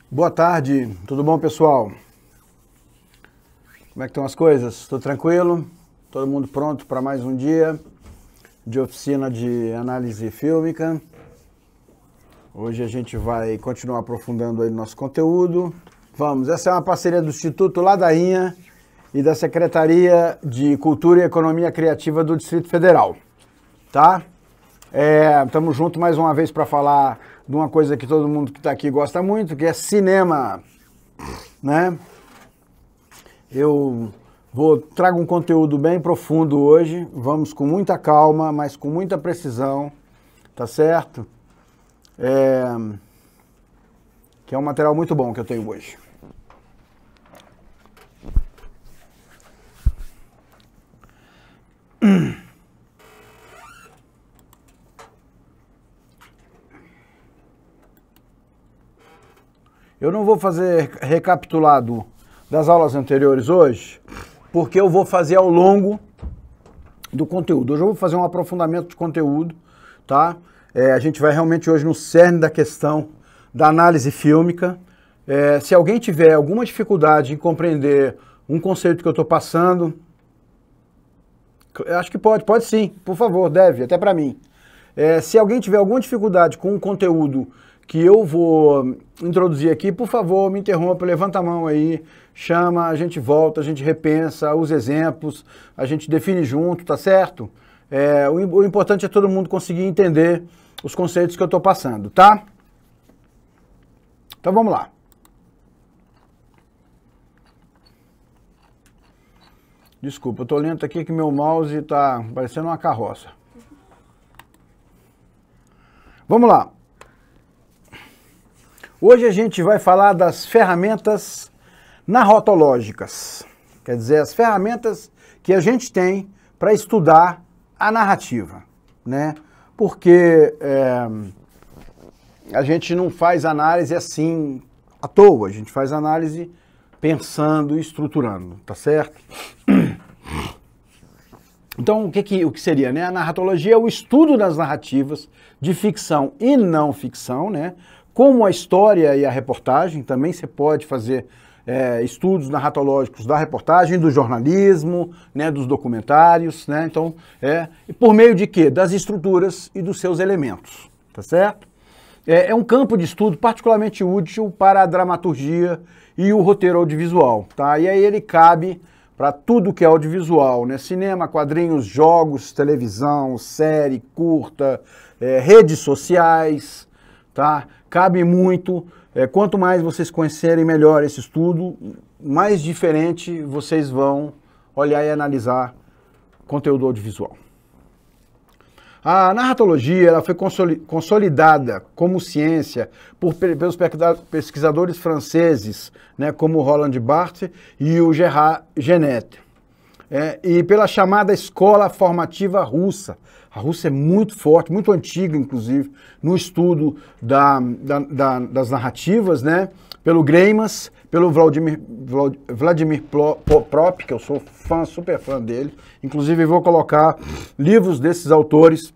Boa tarde, tudo bom, pessoal? Como é que estão as coisas? Tudo tranquilo? Todo mundo pronto para mais um dia de oficina de análise fílmica? Hoje a gente vai continuar aprofundando aí nosso conteúdo. Vamos, essa é uma parceria do Instituto Ladainha e da Secretaria de Cultura e Economia Criativa do Distrito Federal, tá? Estamos juntos mais uma vez para falar de uma coisa que todo mundo que está aqui gosta muito, que é cinema, né? Eu trago um conteúdo bem profundo hoje, vamos com muita calma, mas com muita precisão, tá certo? Que é um material muito bom que eu tenho hoje. Eu não vou fazer recapitulado das aulas anteriores hoje, porque eu vou fazer ao longo do conteúdo. Hoje eu vou fazer um aprofundamento de conteúdo, tá? A gente vai realmente hoje no cerne da questão da análise fílmica. Se alguém tiver alguma dificuldade em compreender um conceito que eu estou passando, acho que pode sim, por favor, deve, até para mim. Se alguém tiver alguma dificuldade com o conteúdo que eu vou introduzir aqui, por favor, me interrompa, levanta a mão aí, chama, a gente volta, a gente repensa os exemplos, a gente define junto, tá certo? O importante é todo mundo conseguir entender os conceitos que eu estou passando, tá? Então vamos lá. Desculpa, eu tô lento aqui que meu mouse tá parecendo uma carroça. Vamos lá. Hoje a gente vai falar das ferramentas narratológicas, quer dizer, as ferramentas que a gente tem para estudar a narrativa, né? Porque a gente não faz análise assim à toa, a gente faz análise pensando e estruturando, tá certo? Então, o que seria, né? A narratologia é o estudo das narrativas de ficção e não ficção, né? Como a história e a reportagem, também você pode fazer estudos narratológicos da reportagem, do jornalismo, né, dos documentários, né? Então, e por meio de quê? Das estruturas e dos seus elementos, tá certo? É um campo de estudo particularmente útil para a dramaturgia e o roteiro audiovisual, tá? E aí ele cabe para tudo que é audiovisual, né? Cinema, quadrinhos, jogos, televisão, série, curta, redes sociais, tá? Cabe muito, quanto mais vocês conhecerem melhor esse estudo, mais diferente vocês vão olhar e analisar conteúdo audiovisual. A narratologia ela foi consolidada como ciência pelos pesquisadores franceses, né, como Roland Barthes e o Gerard Genette, e pela chamada escola formativa russa. A Rússia é muito forte, muito antiga, inclusive, no estudo das narrativas, né? Pelo Greimas, pelo Vladimir Prop, que eu sou super fã dele. Inclusive, vou colocar livros desses autores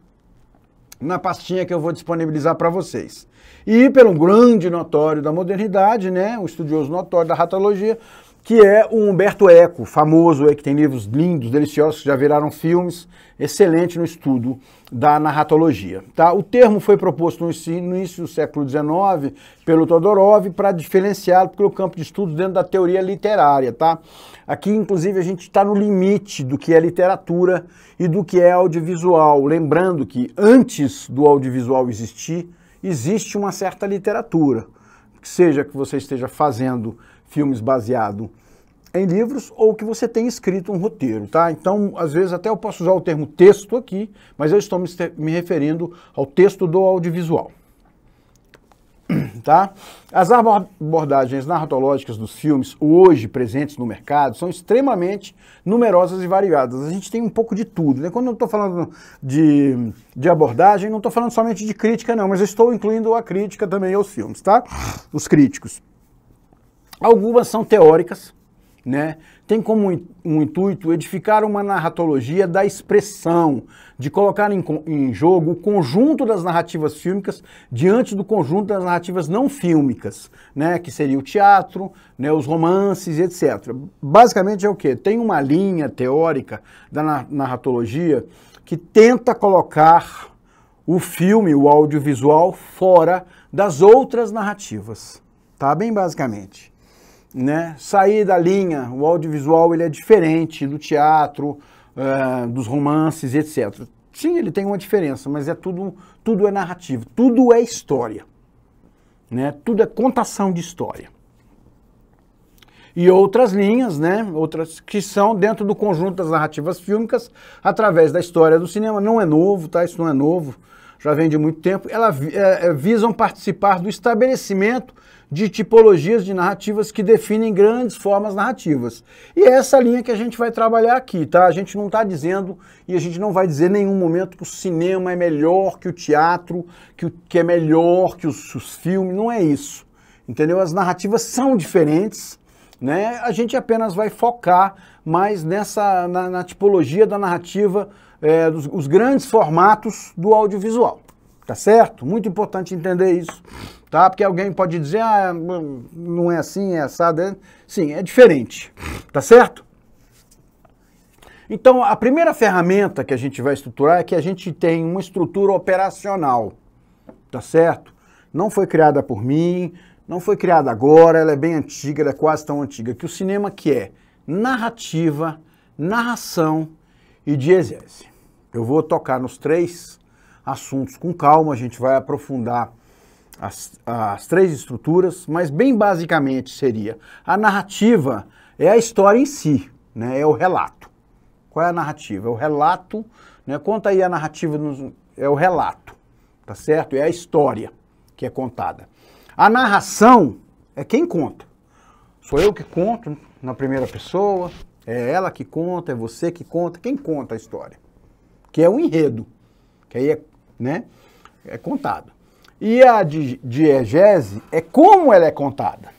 na pastinha que eu vou disponibilizar para vocês. E pelo grande notório da modernidade, né? Um estudioso notório da narratologia, que é o Umberto Eco, famoso, que tem livros lindos, deliciosos, que já viraram filmes, excelente no estudo da narratologia. Tá? O termo foi proposto no início do século XIX pelo Todorov para diferenciá-lo pelo campo de estudos dentro da teoria literária. Tá? Aqui, inclusive, a gente está no limite do que é literatura e do que é audiovisual. Lembrando que antes do audiovisual existir, existe uma certa literatura. Seja que você esteja fazendo filmes baseados em livros ou que você tenha escrito um roteiro, tá? Então, às vezes até eu posso usar o termo texto aqui, mas eu estou me referindo ao texto do audiovisual, tá? As abordagens narratológicas dos filmes hoje presentes no mercado são extremamente numerosas e variadas. A gente tem um pouco de tudo, né? Quando eu estou falando de abordagem, não estou falando somente de crítica, não, mas eu estou incluindo a crítica também aos filmes, tá? Os críticos. Algumas são teóricas, né, tem como um intuito edificar uma narratologia da expressão, de colocar em jogo o conjunto das narrativas fílmicas diante do conjunto das narrativas não fílmicas, né, que seria o teatro, né, os romances, etc. Basicamente é o quê? Tem uma linha teórica da narratologia que tenta colocar o filme, o audiovisual, fora das outras narrativas, tá? Bem basicamente. Né? Sair da linha, o audiovisual ele é diferente do teatro, dos romances, etc. Sim, ele tem uma diferença, mas tudo é narrativo, tudo é história, né? Tudo é contação de história. E outras linhas, né? Outras que são dentro do conjunto das narrativas fílmicas, através da história do cinema, não é novo, tá? Isso não é novo, já vem de muito tempo, elas visam participar do estabelecimento de tipologias de narrativas que definem grandes formas narrativas. E é essa linha que a gente vai trabalhar aqui, tá? A gente não está dizendo, e a gente não vai dizer em nenhum momento que o cinema é melhor que o teatro, que é melhor que os filmes, não é isso, entendeu? As narrativas são diferentes, né? A gente apenas vai focar mais na tipologia da narrativa, dos grandes formatos do audiovisual, tá certo? Muito importante entender isso. Tá? Porque alguém pode dizer, não é assim, é assado. Sim, é diferente, tá certo? Então, a primeira ferramenta que a gente vai estruturar é que a gente tem uma estrutura operacional, tá certo? Não foi criada por mim, não foi criada agora, ela é bem antiga, ela é quase tão antiga, que o cinema que é narrativa, narração e diegese. Eu vou tocar nos três assuntos com calma, a gente vai aprofundar as três estruturas, mas bem basicamente seria, a narrativa é a história em si, né? É o relato. Qual é a narrativa? É o relato, né? Conta aí a narrativa, é o relato, tá certo? É a história que é contada. A narração é quem conta. Sou eu que conto na primeira pessoa, é ela que conta, é você que conta, quem conta a história? Que é o enredo, que aí é contado. E a diegese é como ela é contada,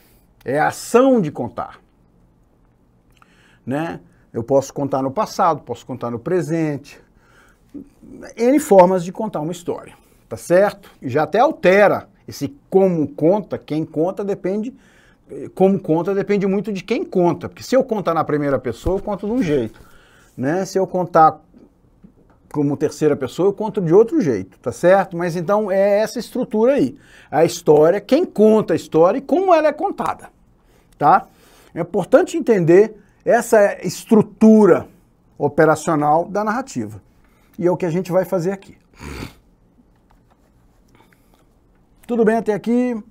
é a ação de contar, né? Eu posso contar no passado, posso contar no presente, N formas de contar uma história, tá certo? E já até altera esse como conta, quem conta depende, como conta depende muito de quem conta, porque se eu contar na primeira pessoa, eu conto de um jeito, né? Se eu contar como terceira pessoa, eu conto de outro jeito, tá certo? Mas então é essa estrutura aí. A história, quem conta a história e como ela é contada, tá? É importante entender essa estrutura operacional da narrativa. E é o que a gente vai fazer aqui. Tudo bem até aqui?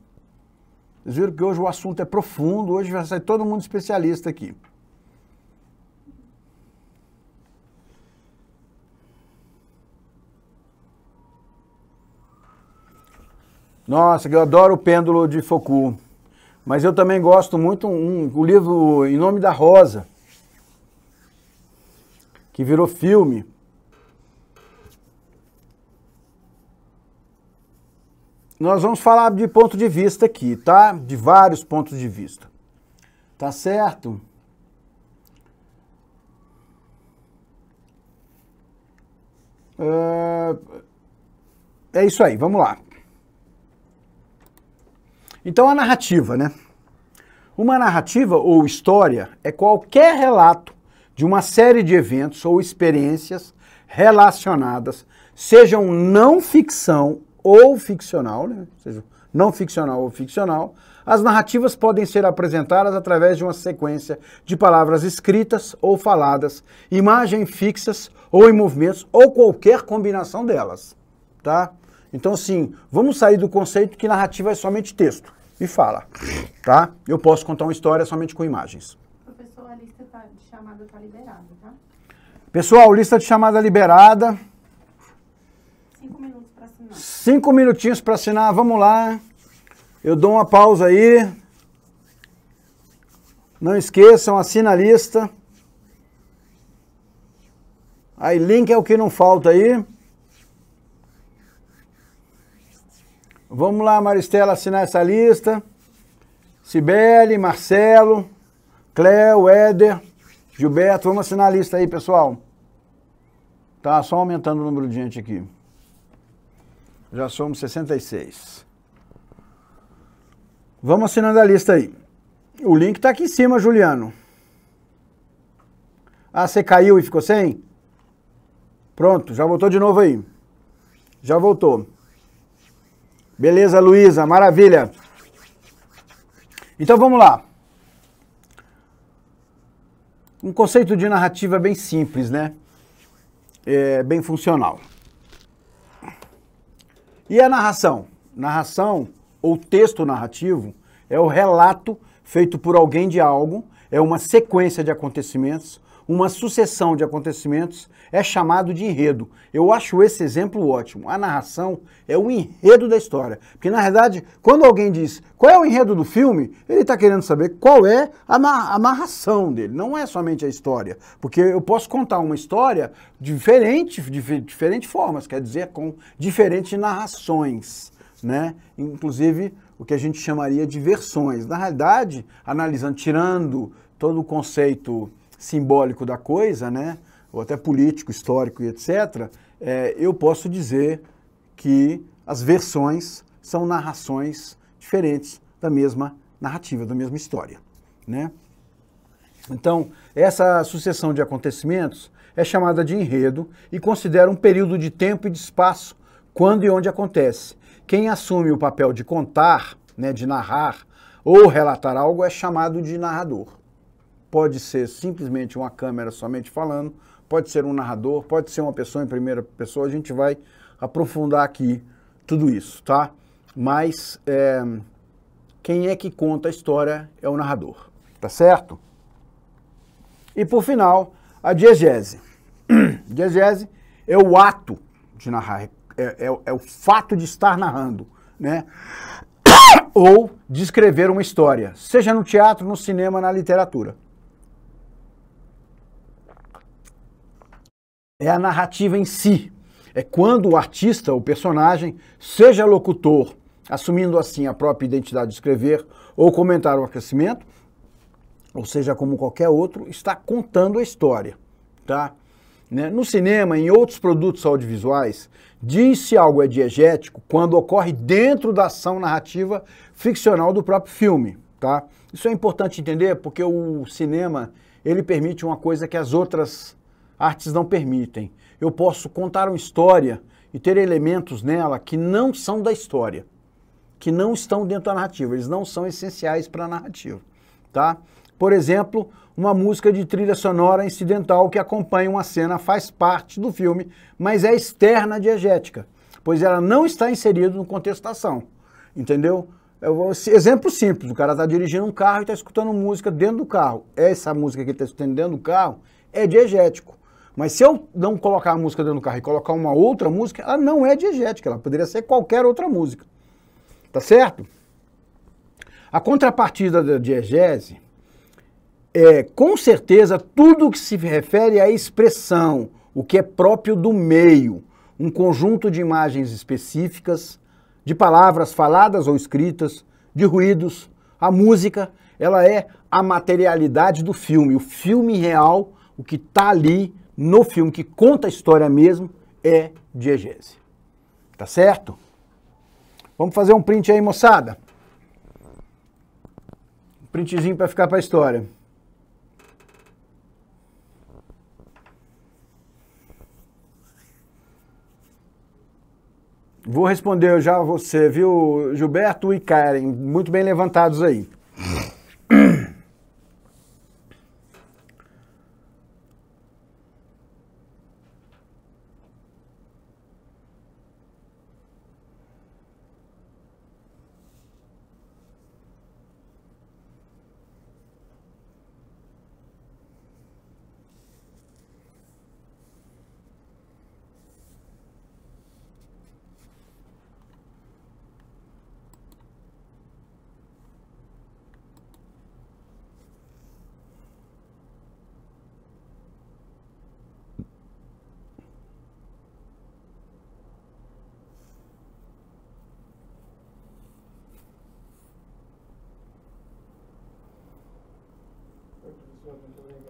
Vocês viram que hoje o assunto é profundo, hoje vai sair todo mundo especialista aqui. Nossa, eu adoro o Pêndulo de Foucault, mas eu também gosto muito o livro Em Nome da Rosa, que virou filme. Nós vamos falar de ponto de vista aqui, tá? De vários pontos de vista. Tá certo? É isso aí, vamos lá. Então a narrativa, né? Uma narrativa ou história é qualquer relato de uma série de eventos ou experiências relacionadas, sejam não ficção ou ficcional, né? Seja não ficcional ou ficcional. As narrativas podem ser apresentadas através de uma sequência de palavras escritas ou faladas, imagens fixas ou em movimentos ou qualquer combinação delas, tá? Então, assim, vamos sair do conceito que narrativa é somente texto e fala, tá? Eu posso contar uma história somente com imagens. Professor, a lista de chamada está liberada, tá? Pessoal, lista de chamada liberada. 5 minutos para assinar. 5 minutinhos para assinar, vamos lá. Eu dou uma pausa aí. Não esqueçam, assina a lista. Aí, link é o que não falta aí. Vamos lá, Maristela, assinar essa lista. Cibele, Marcelo, Cléo, Éder, Gilberto, vamos assinar a lista aí, pessoal. Tá só aumentando o número de gente aqui. Já somos 66. Vamos assinando a lista aí. O link tá aqui em cima, Juliano. Ah, você caiu e ficou sem? Pronto, já voltou de novo aí. Já voltou. Beleza, Luísa, maravilha. Então vamos lá. Um conceito de narrativa bem simples, né? Bem funcional. E a narração? Narração, ou texto narrativo, é o relato feito por alguém de algo, é uma sequência de acontecimentos, uma sucessão de acontecimentos, é chamado de enredo. Eu acho esse exemplo ótimo. A narração é o enredo da história. Porque, na verdade, quando alguém diz qual é o enredo do filme, ele está querendo saber qual é a narração dele. Não é somente a história. Porque eu posso contar uma história de diferentes formas, quer dizer, com diferentes narrações, né? Inclusive, o que a gente chamaria de versões. Na realidade, analisando, tirando todo o conceito simbólico da coisa, né, ou até político, histórico e etc., eu posso dizer que as versões são narrações diferentes da mesma narrativa, da mesma história, né? Então, essa sucessão de acontecimentos é chamada de enredo e considera um período de tempo e de espaço quando e onde acontece. Quem assume o papel de contar, né, de narrar ou relatar algo é chamado de narrador. Pode ser simplesmente uma câmera somente falando, pode ser um narrador, pode ser uma pessoa em primeira pessoa, a gente vai aprofundar aqui tudo isso, tá? Mas quem é que conta a história é o narrador, tá certo? E por final, a diegese. Diegese é o ato de narrar, é o fato de estar narrando, né? Ou de escrever uma história, seja no teatro, no cinema, na literatura. É a narrativa em si. É quando o artista, o personagem, seja locutor, assumindo assim a própria identidade de escrever ou comentar o acontecimento, ou seja, como qualquer outro, está contando a história, tá? No cinema, em outros produtos audiovisuais, diz-se algo é diegético quando ocorre dentro da ação narrativa ficcional do próprio filme, tá? Isso é importante entender porque o cinema, ele permite uma coisa que as outras artes não permitem. Eu posso contar uma história e ter elementos nela que não são da história, que não estão dentro da narrativa, eles não são essenciais para a narrativa, tá? Por exemplo, uma música de trilha sonora incidental que acompanha uma cena faz parte do filme, mas é externa à diegética, pois ela não está inserida no contexto da ação, entendeu? Exemplo simples, o cara está dirigindo um carro e está escutando música dentro do carro. Essa música que ele está escutando dentro do carro é diegético. Mas se eu não colocar a música dentro do carro e colocar uma outra música, ela não é diegética, ela poderia ser qualquer outra música. Tá certo? A contrapartida da diegese é, com certeza, tudo que se refere à expressão, o que é próprio do meio, um conjunto de imagens específicas, de palavras faladas ou escritas, de ruídos. A música, ela é a materialidade do filme, o filme real, o que está ali no filme, que conta a história mesmo, é diegese. Tá certo? Vamos fazer um print aí, moçada? Um printzinho para ficar para a história. Vou responder já a você, viu, Gilberto e Karen? Muito bem levantados aí.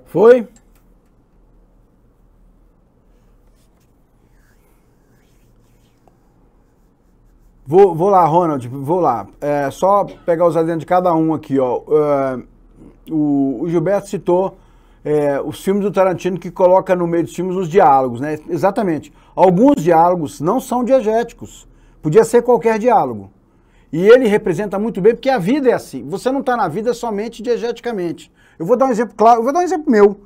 Foi? Vou lá, Ronald, vou lá. Só pegar os adendos de cada um aqui, ó. O Gilberto citou os filmes do Tarantino que coloca no meio dos filmes os diálogos, né? Exatamente. Alguns diálogos não são diegéticos. Podia ser qualquer diálogo. E ele representa muito bem, porque a vida é assim. Você não está na vida somente diegeticamente. Eu vou dar um exemplo claro, eu vou dar um exemplo meu.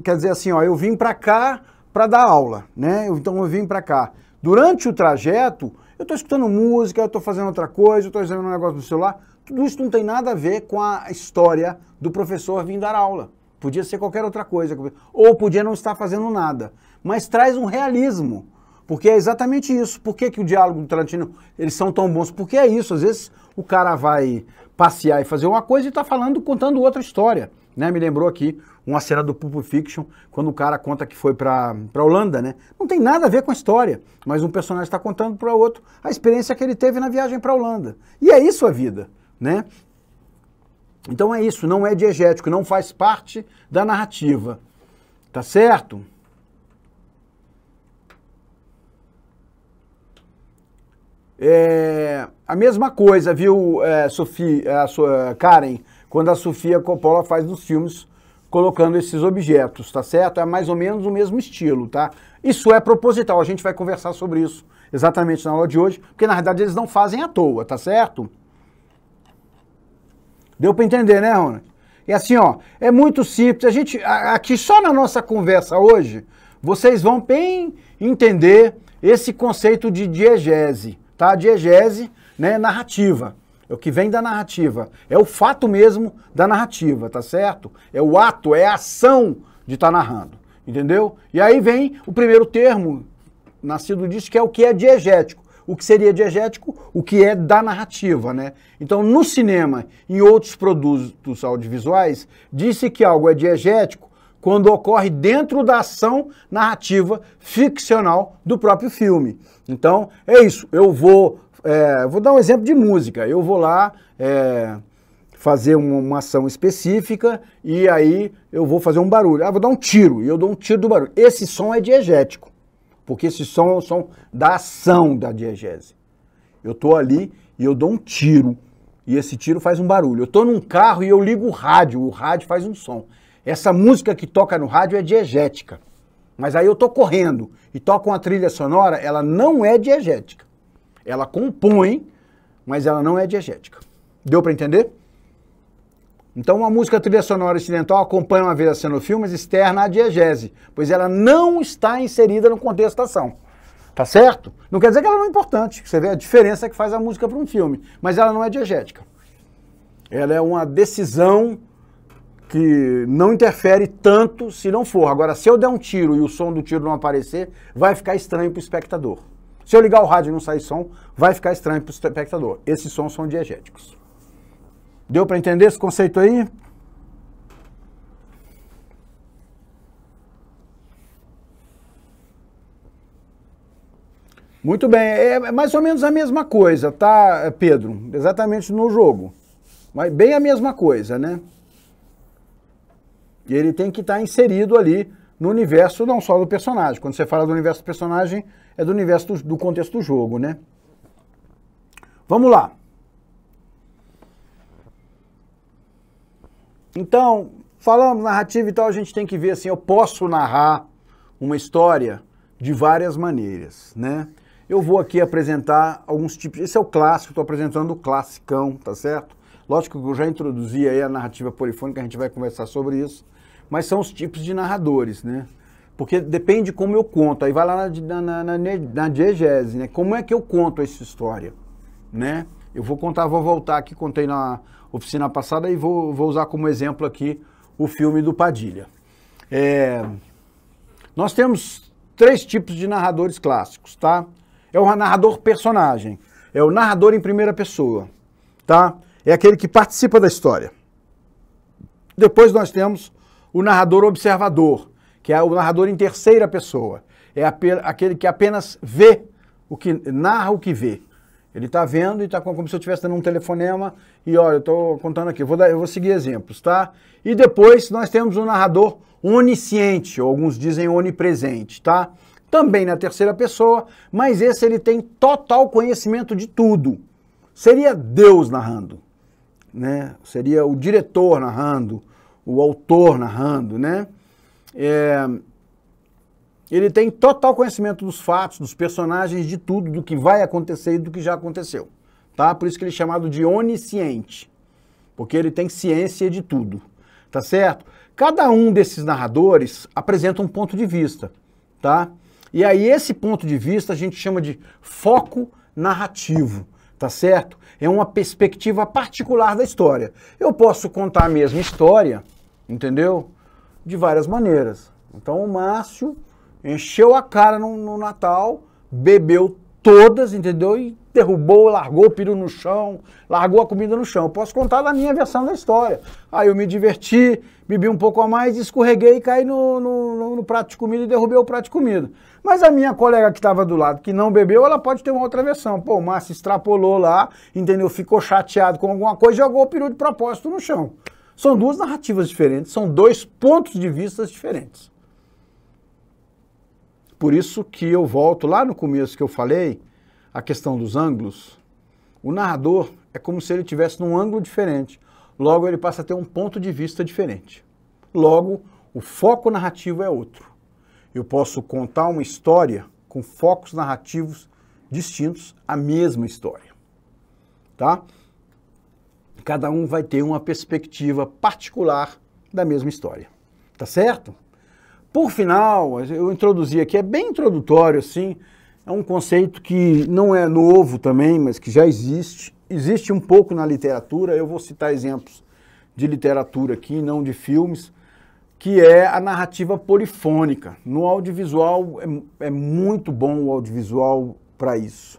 Quer dizer assim, ó, eu vim para cá para dar aula, né? Então eu vim para cá. Durante o trajeto, eu estou escutando música, eu estou fazendo outra coisa, eu estou fazendo um negócio no celular. Tudo isso não tem nada a ver com a história do professor vir dar aula. Podia ser qualquer outra coisa. Ou podia não estar fazendo nada. Mas traz um realismo. Porque é exatamente isso. Por que o diálogo do Tarantino, eles são tão bons? Porque é isso. Às vezes o cara vai passear e fazer uma coisa e está contando outra história. Né? Me lembrou aqui uma cena do Pulp Fiction, quando o cara conta que foi para Holanda, né? Não tem nada a ver com a história, mas um personagem está contando para o outro a experiência que ele teve na viagem para Holanda. E é isso a vida, né? Então é isso, não é diegético, não faz parte da narrativa. Tá certo? A mesma coisa, viu, Karen, quando a Sofia Coppola faz nos filmes, colocando esses objetos, tá certo? É mais ou menos o mesmo estilo, tá? Isso é proposital, a gente vai conversar sobre isso exatamente na aula de hoje, porque na verdade eles não fazem à toa, tá certo? Deu para entender, né, Ronald? E assim, ó, é muito simples, aqui só na nossa conversa hoje, vocês vão bem entender esse conceito de diegese, tá? Diegese, né, narrativa. É o que vem da narrativa. É o fato mesmo da narrativa, tá certo? É o ato, é a ação de estar narrando, entendeu? E aí vem o primeiro termo, nascido disso, que é o que é diegético. O que seria diegético? O que é da narrativa, né? Então, no cinema e em outros produtos audiovisuais, disse que algo é diegético quando ocorre dentro da ação narrativa ficcional do próprio filme. Então, é isso. Eu vou dar um exemplo de música. Eu vou lá fazer uma ação específica e aí eu vou fazer um barulho. Vou dar um tiro e eu dou um tiro do barulho. Esse som é diegético, porque esse som é o som da ação da diegese. Eu estou ali e eu dou um tiro e esse tiro faz um barulho. Eu estou num carro e eu ligo o rádio faz um som. Essa música que toca no rádio é diegética. Mas aí eu estou correndo e toco uma trilha sonora, ela não é diegética. Ela compõe, mas ela não é diegética. Deu para entender? Então, uma música trilha sonora incidental acompanha uma vez a cena do filme, mas externa à diegese, pois ela não está inserida no contexto da ação. Tá certo? Não quer dizer que ela não é importante. Você vê a diferença que faz a música para um filme, mas ela não é diegética. Ela é uma decisão que não interfere tanto se não for. Agora, se eu der um tiro e o som do tiro não aparecer, vai ficar estranho para o espectador. Se eu ligar o rádio e não sair som, vai ficar estranho para o espectador. Esses sons são diegéticos. Deu para entender esse conceito aí? Muito bem, é mais ou menos a mesma coisa, tá, Pedro? Exatamente no jogo. Mas bem a mesma coisa, né? E ele tem que estar inserido ali no universo não só do personagem. Quando você fala do universo do personagem, é do universo do contexto do jogo, né? Vamos lá. Então, falando narrativa e tal, a gente tem que ver assim, eu posso narrar uma história de várias maneiras, né? Eu vou aqui apresentar alguns tipos, esse é o clássico, estou apresentando o classicão, tá certo? Lógico que eu já introduzi aí a narrativa polifônica, a gente vai conversar sobre isso, mas são os tipos de narradores, né? Porque depende de como eu conto, aí vai lá na diegese, né? Como é que eu conto essa história, né? Eu vou contar, vou voltar aqui, contei na oficina passada e vou usar como exemplo aqui o filme do Padilha. Nós temos 3 tipos de narradores clássicos, tá? É o narrador personagem, é o narrador em primeira pessoa, tá? É aquele que participa da história. Depois nós temos o narrador observador, que é o narrador em terceira pessoa. É aquele que apenas vê, narra o que vê. Ele está vendo e está como se eu estivesse dando um telefonema e, olha, eu estou contando aqui, eu vou seguir exemplos, tá? E depois nós temos um narrador onisciente, ou alguns dizem onipresente, tá? Também na terceira pessoa, mas esse ele tem total conhecimento de tudo. Seria Deus narrando, né? Seria o diretor narrando, o autor narrando, né? Ele tem total conhecimento dos fatos, dos personagens, de tudo, do que vai acontecer e do que já aconteceu, tá? Por isso que ele é chamado de onisciente, porque ele tem ciência de tudo, tá certo? Cada um desses narradores apresenta um ponto de vista, tá? E aí esse ponto de vista a gente chama de foco narrativo, tá certo? É uma perspectiva particular da história. Eu posso contar a mesma história, entendeu? De várias maneiras. Então o Márcio encheu a cara no Natal, bebeu todas, entendeu? E derrubou, largou o peru no chão, largou a comida no chão. Eu posso contar da minha versão da história. Aí eu me diverti, bebi um pouco a mais, escorreguei e caí no prato de comida e derrubei o prato de comida. Mas a minha colega que estava do lado, que não bebeu, ela pode ter uma outra versão. Pô, o Márcio extrapolou lá, entendeu? Ficou chateado com alguma coisa e jogou o peru de propósito no chão. São duas narrativas diferentes, são dois pontos de vista diferentes. Por isso que eu volto lá no começo que eu falei, a questão dos ângulos. O narrador é como se ele estivesse num ângulo diferente. Logo, ele passa a ter um ponto de vista diferente. Logo, o foco narrativo é outro. Eu posso contar uma história com focos narrativos distintos, a mesma história. Tá? Cada um vai ter uma perspectiva particular da mesma história. Tá certo? Por final, eu introduzi aqui, é bem introdutório, assim, é um conceito que não é novo também, mas que já existe. Existe um pouco na literatura, eu vou citar exemplos de literatura aqui, não de filmes, que é a narrativa polifônica. No audiovisual, é muito bom o audiovisual para isso,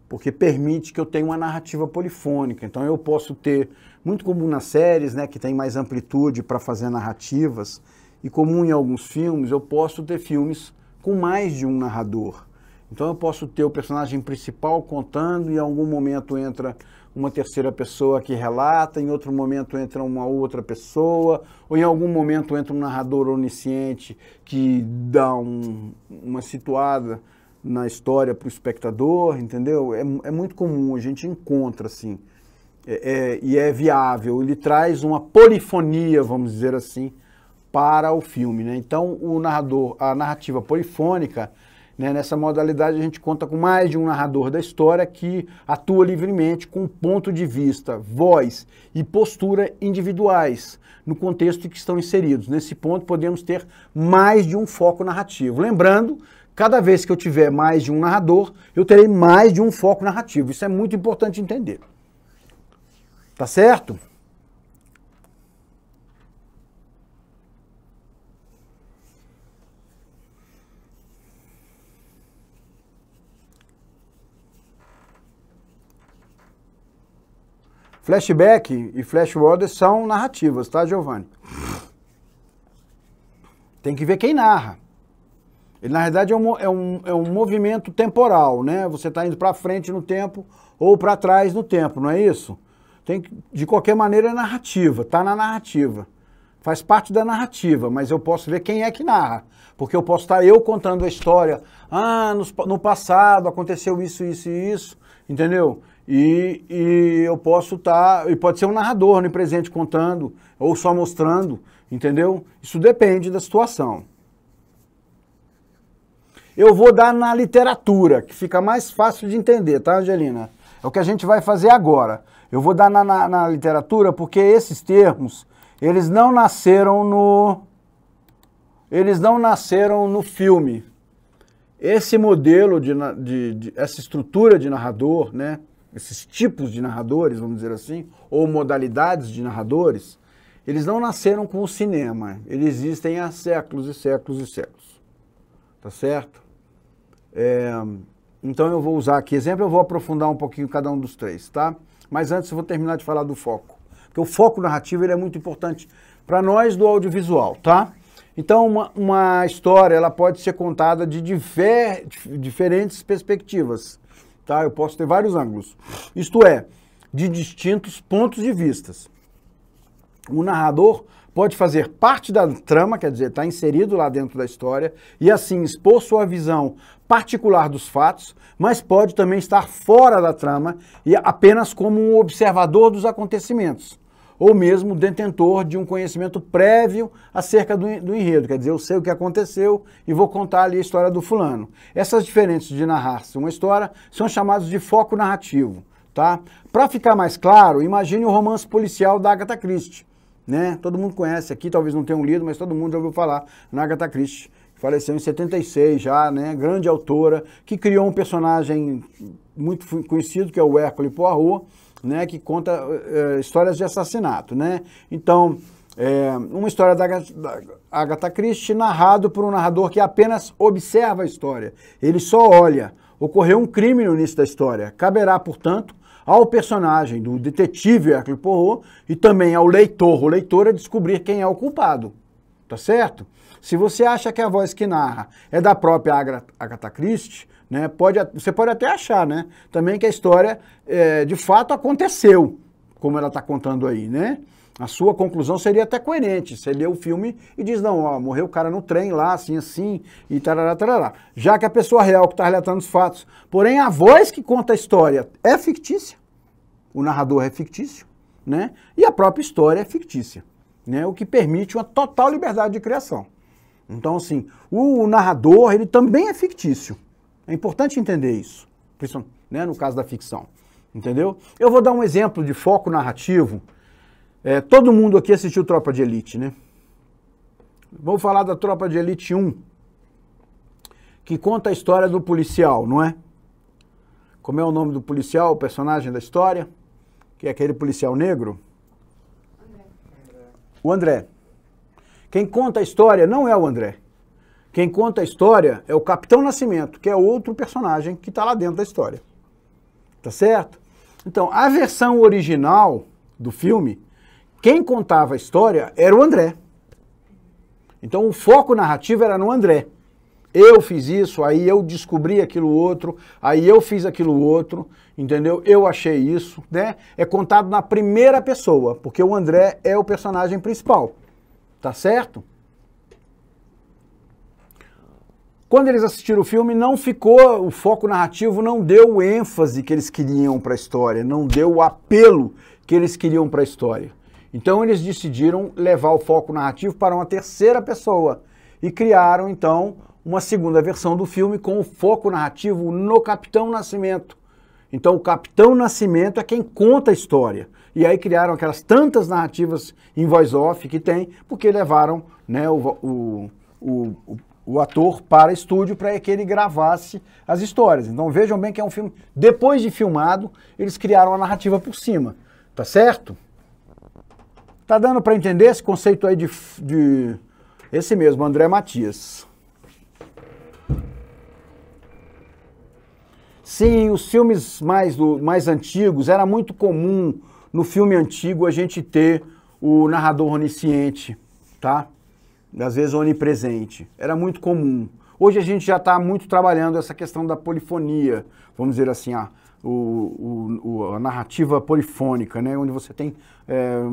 porque permite que eu tenha uma narrativa polifônica. Então eu posso ter, muito comum nas séries, né, que tem mais amplitude para fazer narrativas, e comum em alguns filmes, eu posso ter filmes com mais de um narrador. Então eu posso ter o personagem principal contando, e em algum momento entra uma terceira pessoa que relata, em outro momento entra uma outra pessoa, ou em algum momento entra um narrador onisciente que dá uma situada na história para o espectador, entendeu? É muito comum, a gente encontra assim, e é viável, ele traz uma polifonia, vamos dizer assim, para o filme, né? Então, a narrativa polifônica, né, nessa modalidade a gente conta com mais de um narrador da história que atua livremente com ponto de vista, voz e postura individuais no contexto em que estão inseridos. Nesse ponto podemos ter mais de um foco narrativo. Lembrando, cada vez que eu tiver mais de um narrador, eu terei mais de um foco narrativo. Isso é muito importante entender. Tá certo? Flashback e flashforward são narrativas, tá, Giovanni? Tem que ver quem narra. Ele, na verdade, é um movimento temporal, né? Você está indo para frente no tempo ou para trás no tempo, não é isso? De qualquer maneira, é narrativa, tá na narrativa. Faz parte da narrativa, mas eu posso ver quem é que narra. Porque eu posso estar contando a história. Ah, no passado aconteceu isso, isso e isso, entendeu? E eu posso estar, e pode ser um narrador onipresente contando, ou só mostrando, entendeu? Isso depende da situação. Eu vou dar na literatura, que fica mais fácil de entender, tá, Angelina? É o que a gente vai fazer agora. Eu vou dar na literatura porque esses termos, eles não nasceram no filme. Esse modelo, essa estrutura de narrador, né? Esses tipos de narradores, vamos dizer assim, ou modalidades de narradores, eles não nasceram com o cinema. Eles existem há séculos e séculos e séculos. Tá certo? Então eu vou usar aqui exemplo, eu vou aprofundar um pouquinho cada um dos três, tá? Mas antes eu vou terminar de falar do foco. Porque o foco narrativo ele é muito importante para nós do audiovisual, tá? Então uma história ela pode ser contada de diferentes perspectivas. tá? Eu posso ter vários ângulos. Isto é, de distintos pontos de vistas. O narrador pode fazer parte da trama, quer dizer, está inserido lá dentro da história, e assim expor sua visão particular dos fatos, mas pode também estar fora da trama e apenas como um observador dos acontecimentos, ou mesmo detentor de um conhecimento prévio acerca do enredo, quer dizer, eu sei o que aconteceu e vou contar ali a história do fulano. Essas diferenças de narrar-se uma história são chamadas de foco narrativo, tá? Para ficar mais claro, imagine o romance policial da Agatha Christie, né? Todo mundo conhece aqui, talvez não tenham lido, mas todo mundo já ouviu falar na Agatha Christie. Faleceu em 76 já, né? Grande autora, que criou um personagem muito conhecido, que é o Hercule Poirot, né? Que conta histórias de assassinato, né? Então, uma história da Agatha Christie narrado por um narrador que apenas observa a história. Ele só olha. Ocorreu um crime no início da história. Caberá, portanto, ao personagem do detetive Hercule Poirot e também ao leitor. O leitor é descobrir quem é o culpado, tá certo? Se você acha que a voz que narra é da própria Agatha Christie, né, você pode até achar, né, também que a história de fato aconteceu, como ela está contando aí, né? A sua conclusão seria até coerente. Você lê o filme e diz, não, ó, morreu o cara no trem lá, assim, assim, e tarará, tarará. Já que a pessoa real que está relatando os fatos, porém a voz que conta a história é fictícia, o narrador é fictício, né? E a própria história é fictícia, né? O que permite uma total liberdade de criação. Então, assim, o narrador, ele também é fictício. É importante entender isso, né, no caso da ficção, entendeu? Eu vou dar um exemplo de foco narrativo. Todo mundo aqui assistiu Tropa de Elite, né? Vamos falar da Tropa de Elite 1, que conta a história do policial, não é? Como é o nome do policial, o personagem da história? Que é aquele policial negro? O André. Quem conta a história não é o André. Quem conta a história é o Capitão Nascimento, que é outro personagem que está lá dentro da história. Tá certo? Então, a versão original do filme, quem contava a história era o André. Então o foco narrativo era no André. Eu fiz isso, aí eu descobri aquilo outro, aí eu fiz aquilo outro, entendeu? Eu achei isso, né? É contado na primeira pessoa, porque o André é o personagem principal. Tá certo? Quando eles assistiram o filme, não ficou, o foco narrativo não deu o ênfase que eles queriam para a história, não deu o apelo que eles queriam para a história. Então eles decidiram levar o foco narrativo para uma terceira pessoa e criaram então uma segunda versão do filme com o foco narrativo no Capitão Nascimento. Então o Capitão Nascimento é quem conta a história. E aí criaram aquelas tantas narrativas em voz off que tem, porque levaram, né, o ator para estúdio para que ele gravasse as histórias. Então vejam bem que é um filme, depois de filmado, eles criaram a narrativa por cima, tá certo? Tá dando para entender esse conceito aí de esse mesmo, André Matias. Sim, os filmes mais antigos, era muito comum no filme antigo a gente ter o narrador onisciente, tá? Às vezes onipresente. Era muito comum. Hoje a gente já está muito trabalhando essa questão da polifonia, vamos dizer assim, a narrativa polifônica, né? Onde você tem,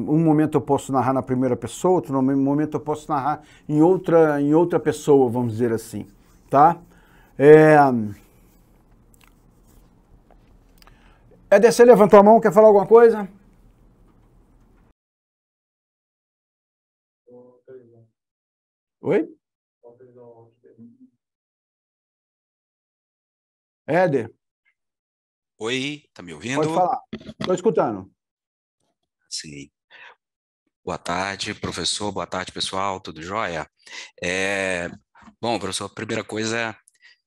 um momento eu posso narrar na primeira pessoa, outro momento eu posso narrar em outra pessoa, vamos dizer assim, tá? EDC levantou a mão, quer falar alguma coisa? Oi? Éder, Oi, tá me ouvindo? pode falar. Estou escutando. Sim. Boa tarde, professor. Boa tarde, pessoal. Tudo jóia? Bom, professor, a primeira coisa,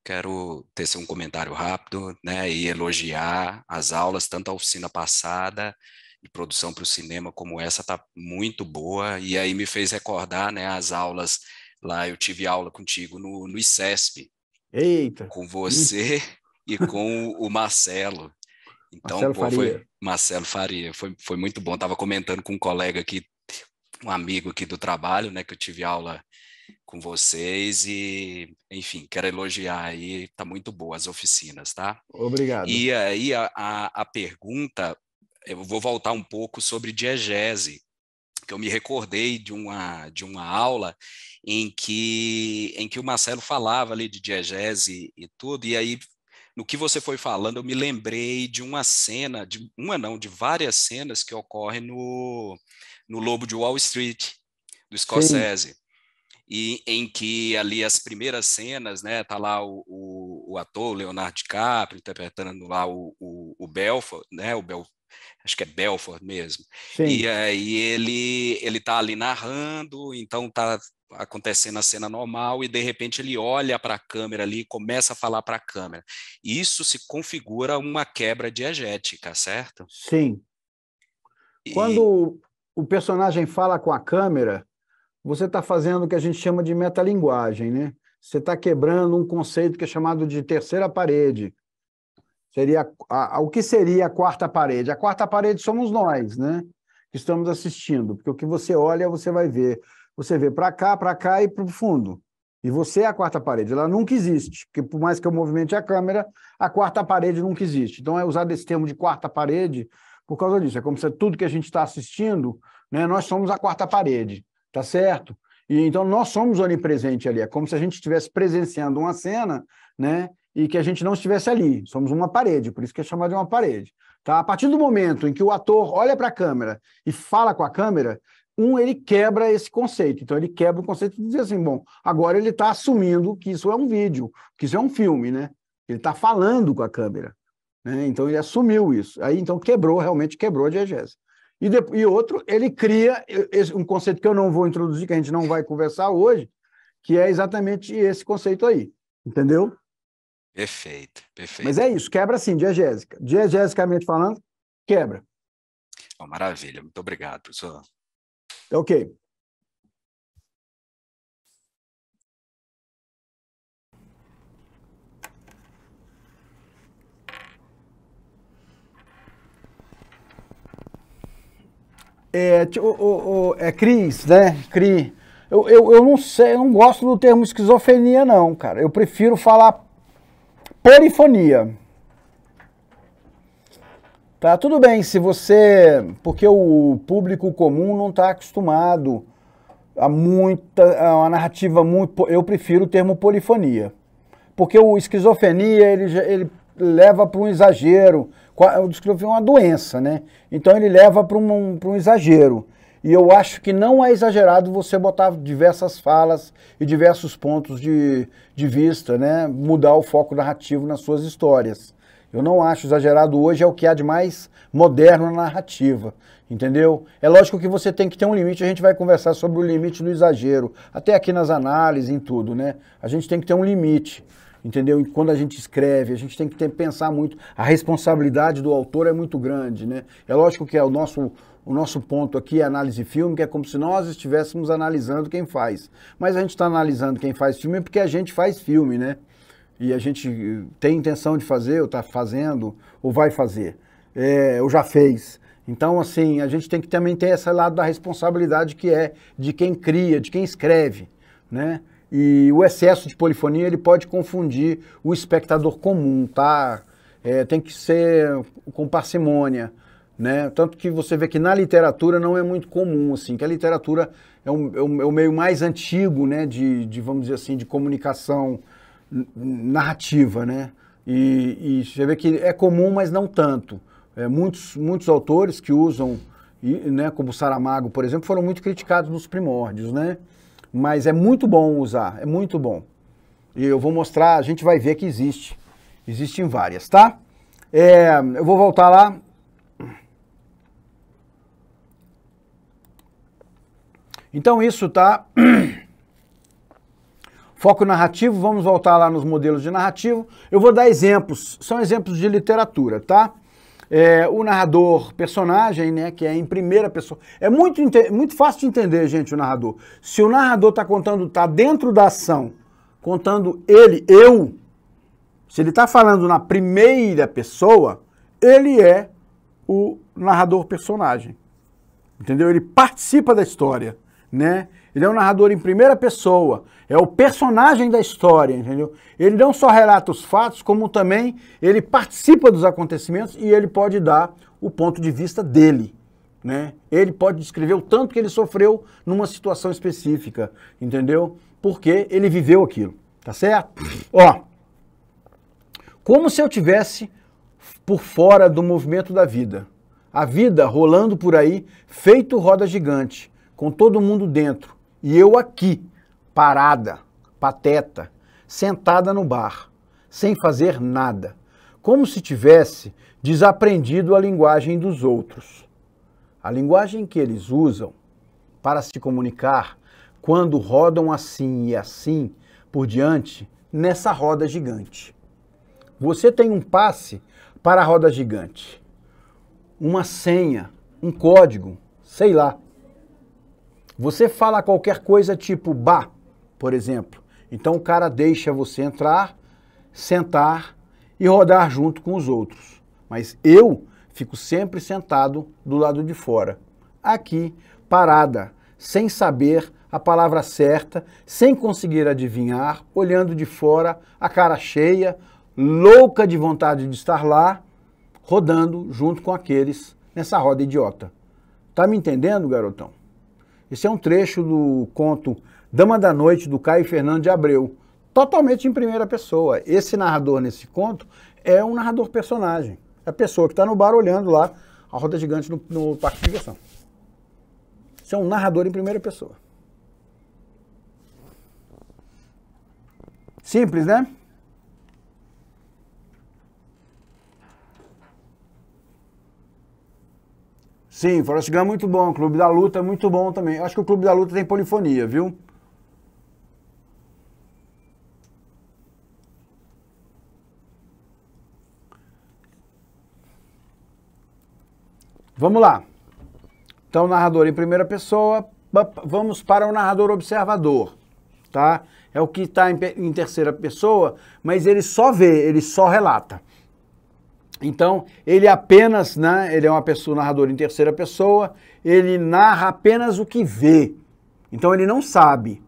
quero tecer um comentário rápido, né, e elogiar as aulas, tanto a oficina passada de produção para o cinema como essa tá muito boa, e aí me fez recordar, né, as aulas lá, eu tive aula contigo no ICESP, Eita. com você e com o Marcelo. Então, Marcelo Faria. Marcelo Faria, foi muito bom. Estava comentando com um colega aqui, um amigo aqui do trabalho, né, que eu tive aula com vocês e, enfim, quero elogiar aí, tá muito boa as oficinas, tá? Obrigado. E aí a pergunta, eu vou voltar um pouco sobre diegese, que eu me recordei de uma aula em que o Marcelo falava ali de diegese e tudo, e aí no que você foi falando, eu me lembrei de uma cena, de várias cenas que ocorrem no Lobo de Wall Street, do Sim, Scorsese, e em que ali as primeiras cenas, né, tá lá o ator Leonardo DiCaprio interpretando lá o Belfort, né, acho que é Belfort mesmo, e sim. aí ele tá ali narrando, então tá acontecendo a cena normal e de repente ele olha para a câmera ali e começa a falar para a câmera. Isso se configura uma quebra diegética, certo? Sim. E Quando o personagem fala com a câmera, você está fazendo o que a gente chama de metalinguagem, né? Você está quebrando um conceito que é chamado de terceira parede. Seria o que seria a quarta parede? A quarta parede somos nós, né? Que estamos assistindo, porque o que você olha, você vai ver. Você vê para cá e para o fundo. E você é a quarta parede. Ela nunca existe, porque por mais que eu movimente a câmera, a quarta parede nunca existe. Então é usado esse termo de quarta parede por causa disso. É como se tudo que a gente está assistindo, né, nós somos a quarta parede, tá certo? E então nós somos onipresente ali. É como se a gente estivesse presenciando uma cena, né? E que a gente não estivesse ali. Somos uma parede, por isso que é chamado de uma parede. Tá? A partir do momento em que o ator olha para a câmera e fala com a câmera, ele quebra esse conceito. Então, ele quebra o conceito de dizer assim, bom, agora ele está assumindo que isso é um vídeo, que isso é um filme, né? Ele está falando com a câmera. Né? Então, ele assumiu isso. Aí, então, realmente quebrou a diegese. E outro, ele cria um conceito que eu não vou introduzir, que a gente não vai conversar hoje, que é exatamente esse conceito aí. Entendeu? perfeito, Mas perfeito. é isso, quebra sim, diegésica. Diegesicamente falando, quebra. Oh, maravilha, muito obrigado, professor. Ok. Cris, né? Cri. Eu não sei, eu não gosto do termo esquizofrenia, não, cara. Eu prefiro falar polifonia. Tá, tudo bem, se você. Porque o público comum não está acostumado a uma narrativa muito. Eu prefiro o termo polifonia. Porque o esquizofrenia, ele leva para um exagero. O esquizofrenia é uma doença, né? Então ele leva para um exagero. E eu acho que não é exagerado você botar diversas falas e diversos pontos de vista, né? Mudar o foco narrativo nas suas histórias. Eu não acho exagerado hoje, é o que há de mais moderno na narrativa, entendeu? É lógico que você tem que ter um limite, a gente vai conversar sobre o limite do exagero, até aqui nas análises, em tudo, né? A gente tem que ter um limite, entendeu? E quando a gente escreve, a gente tem que pensar muito, a responsabilidade do autor é muito grande, né? É lógico que é o nosso ponto aqui é análise fílmica, é como se nós estivéssemos analisando quem faz. Mas a gente está analisando quem faz filme porque a gente faz filme, né? E a gente tem intenção de fazer, ou está fazendo, ou vai fazer, ou já fez. Então, assim, a gente tem que também ter esse lado da responsabilidade que é de quem cria, de quem escreve, né? E o excesso de polifonia, ele pode confundir o espectador comum, tá? Tem que ser com parcimônia, né? Tanto que você vê que na literatura não é muito comum, assim, que a literatura é o meio mais antigo, né, vamos dizer assim, de comunicação narrativa, né? E você vê que é comum, mas não tanto. Muitos autores que usam, né, como Saramago, por exemplo, foram muito criticados nos primórdios, né? Mas é muito bom usar, é muito bom. E eu vou mostrar, a gente vai ver que existe. Existem várias, tá? Eu vou voltar lá. Então isso tá... Foco narrativo, vamos voltar lá nos modelos de narrativo. Eu vou dar exemplos, são exemplos de literatura, tá? O narrador personagem, né, que é em primeira pessoa. É muito fácil de entender, gente, o narrador. Se o narrador está dentro da ação, contando se ele está falando na primeira pessoa, ele é o narrador personagem. Entendeu? Ele participa da história, né? Ele é um narrador em primeira pessoa, é o personagem da história, entendeu? Ele não só relata os fatos, como também ele participa dos acontecimentos e ele pode dar o ponto de vista dele, né? Ele pode descrever o tanto que ele sofreu numa situação específica, entendeu? Porque ele viveu aquilo, tá certo? Ó, como se eu tivesse por fora do movimento da vida. A vida rolando por aí, feito roda gigante, com todo mundo dentro. E eu aqui, parada, pateta, sentada no bar, sem fazer nada. Como se tivesse desaprendido a linguagem dos outros. A linguagem que eles usam para se comunicar quando rodam assim e assim por diante nessa roda gigante. Você tem um passe para a roda gigante, uma senha, um código, sei lá. Você fala qualquer coisa tipo bah, por exemplo. Então o cara deixa você entrar, sentar e rodar junto com os outros. Mas eu fico sempre sentado do lado de fora, aqui, parada, sem saber a palavra certa, sem conseguir adivinhar, olhando de fora, a cara cheia, louca de vontade de estar lá, rodando junto com aqueles nessa roda idiota. Tá me entendendo, garotão? Esse é um trecho do conto Dama da Noite, do Caio Fernando de Abreu, totalmente em primeira pessoa. Esse narrador nesse conto é um narrador personagem. É a pessoa que está no bar olhando lá a roda gigante no parque de diversão. Isso é um narrador em primeira pessoa. Simples, né? Sim, Forrest Gump é muito bom, Clube da Luta é muito bom também. Eu acho que o Clube da Luta tem polifonia, viu? Vamos lá. Então, narrador em primeira pessoa, vamos para o narrador observador, tá? É o que está em terceira pessoa, mas ele só vê, ele só relata. Então, ele apenas, né, ele é uma pessoa, narrador em terceira pessoa, ele narra apenas o que vê. Então, ele não sabe,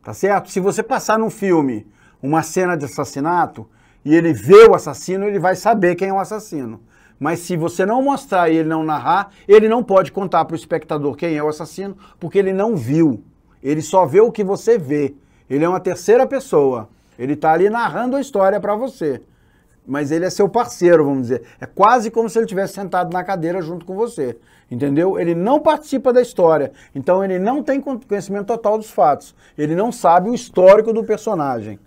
tá certo? Se você passar num filme uma cena de assassinato e ele vê o assassino, ele vai saber quem é o assassino. Mas se você não mostrar e ele não narrar, ele não pode contar para o espectador quem é o assassino, porque ele não viu. Ele só vê o que você vê. Ele é uma terceira pessoa. Ele está ali narrando a história para você. Mas ele é seu parceiro, vamos dizer. É quase como se ele estivesse sentado na cadeira junto com você. Entendeu? Ele não participa da história. Então ele não tem conhecimento total dos fatos. Ele não sabe o histórico do personagem.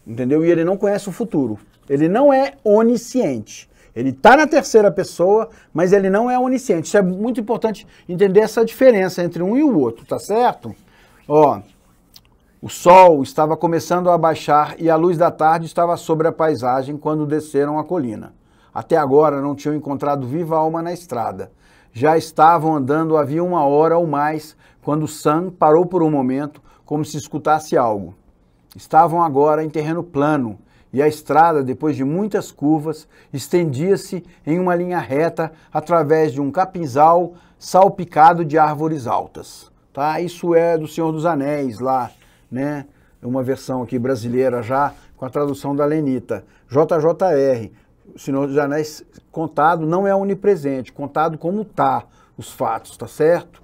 Entendeu? E ele não conhece o futuro. Ele não é onisciente. Ele está na terceira pessoa, mas ele não é onisciente. Isso é muito importante entender essa diferença entre um e o outro, tá certo? Ó, o sol estava começando a baixar e a luz da tarde estava sobre a paisagem quando desceram a colina. Até agora não tinham encontrado viva alma na estrada. Já estavam andando havia 1 hora ou mais quando Sam parou por um momento, como se escutasse algo. Estavam agora em terreno plano, e a estrada, depois de muitas curvas, estendia-se em uma linha reta através de um capinzal salpicado de árvores altas. Tá? Isso é do Senhor dos Anéis lá, né? Uma versão aqui brasileira já, com a tradução da Lenita. JJR, o Senhor dos Anéis contado não é onipresente, contado como tá os fatos, tá certo?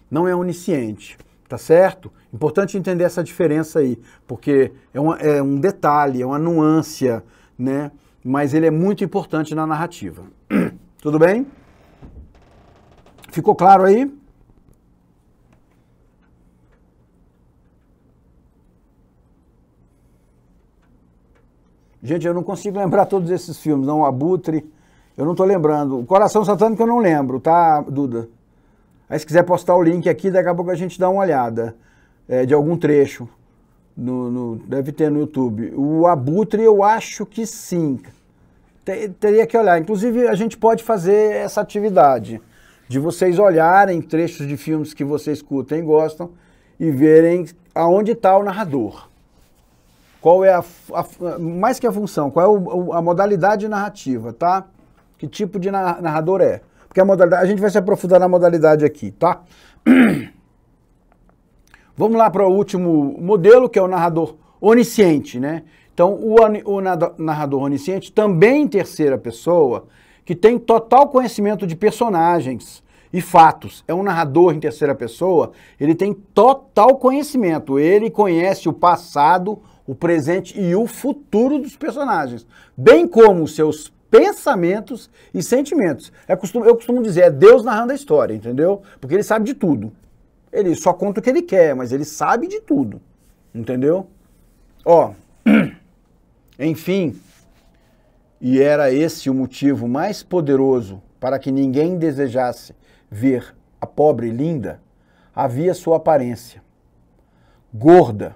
Não é onisciente. Tá certo? Importante entender essa diferença aí, porque é um detalhe, é uma nuance, né? Mas ele é muito importante na narrativa. Tudo bem? Ficou claro aí? Gente, eu não consigo lembrar todos esses filmes, não. O Abutre, eu não tô lembrando. O Coração Satânico eu não lembro, tá, Duda? Aí se quiser postar o link aqui, daqui a pouco a gente dá uma olhada de algum trecho. Deve ter no YouTube. O Abutre eu acho que sim. Teria que olhar. Inclusive a gente pode fazer essa atividade de vocês olharem trechos de filmes que vocês escutam e gostam e verem aonde está o narrador. Qual é mais que a função, qual é a modalidade narrativa, tá? Que tipo de narrador é? Porque a gente vai se aprofundar na modalidade aqui, tá? Vamos lá para o último modelo, que é o narrador onisciente, né? Então, o narrador onisciente, também em terceira pessoa, que tem total conhecimento de personagens e fatos. É um narrador em terceira pessoa, ele tem total conhecimento. Ele conhece o passado, o presente e o futuro dos personagens, bem como os seus pensamentos e sentimentos. Eu costumo dizer, é Deus narrando a história, entendeu? Porque ele sabe de tudo. Ele só conta o que ele quer, mas ele sabe de tudo, entendeu? Ó, enfim, e era esse o motivo mais poderoso para que ninguém desejasse ver a pobre Linda, havia sua aparência. Gorda,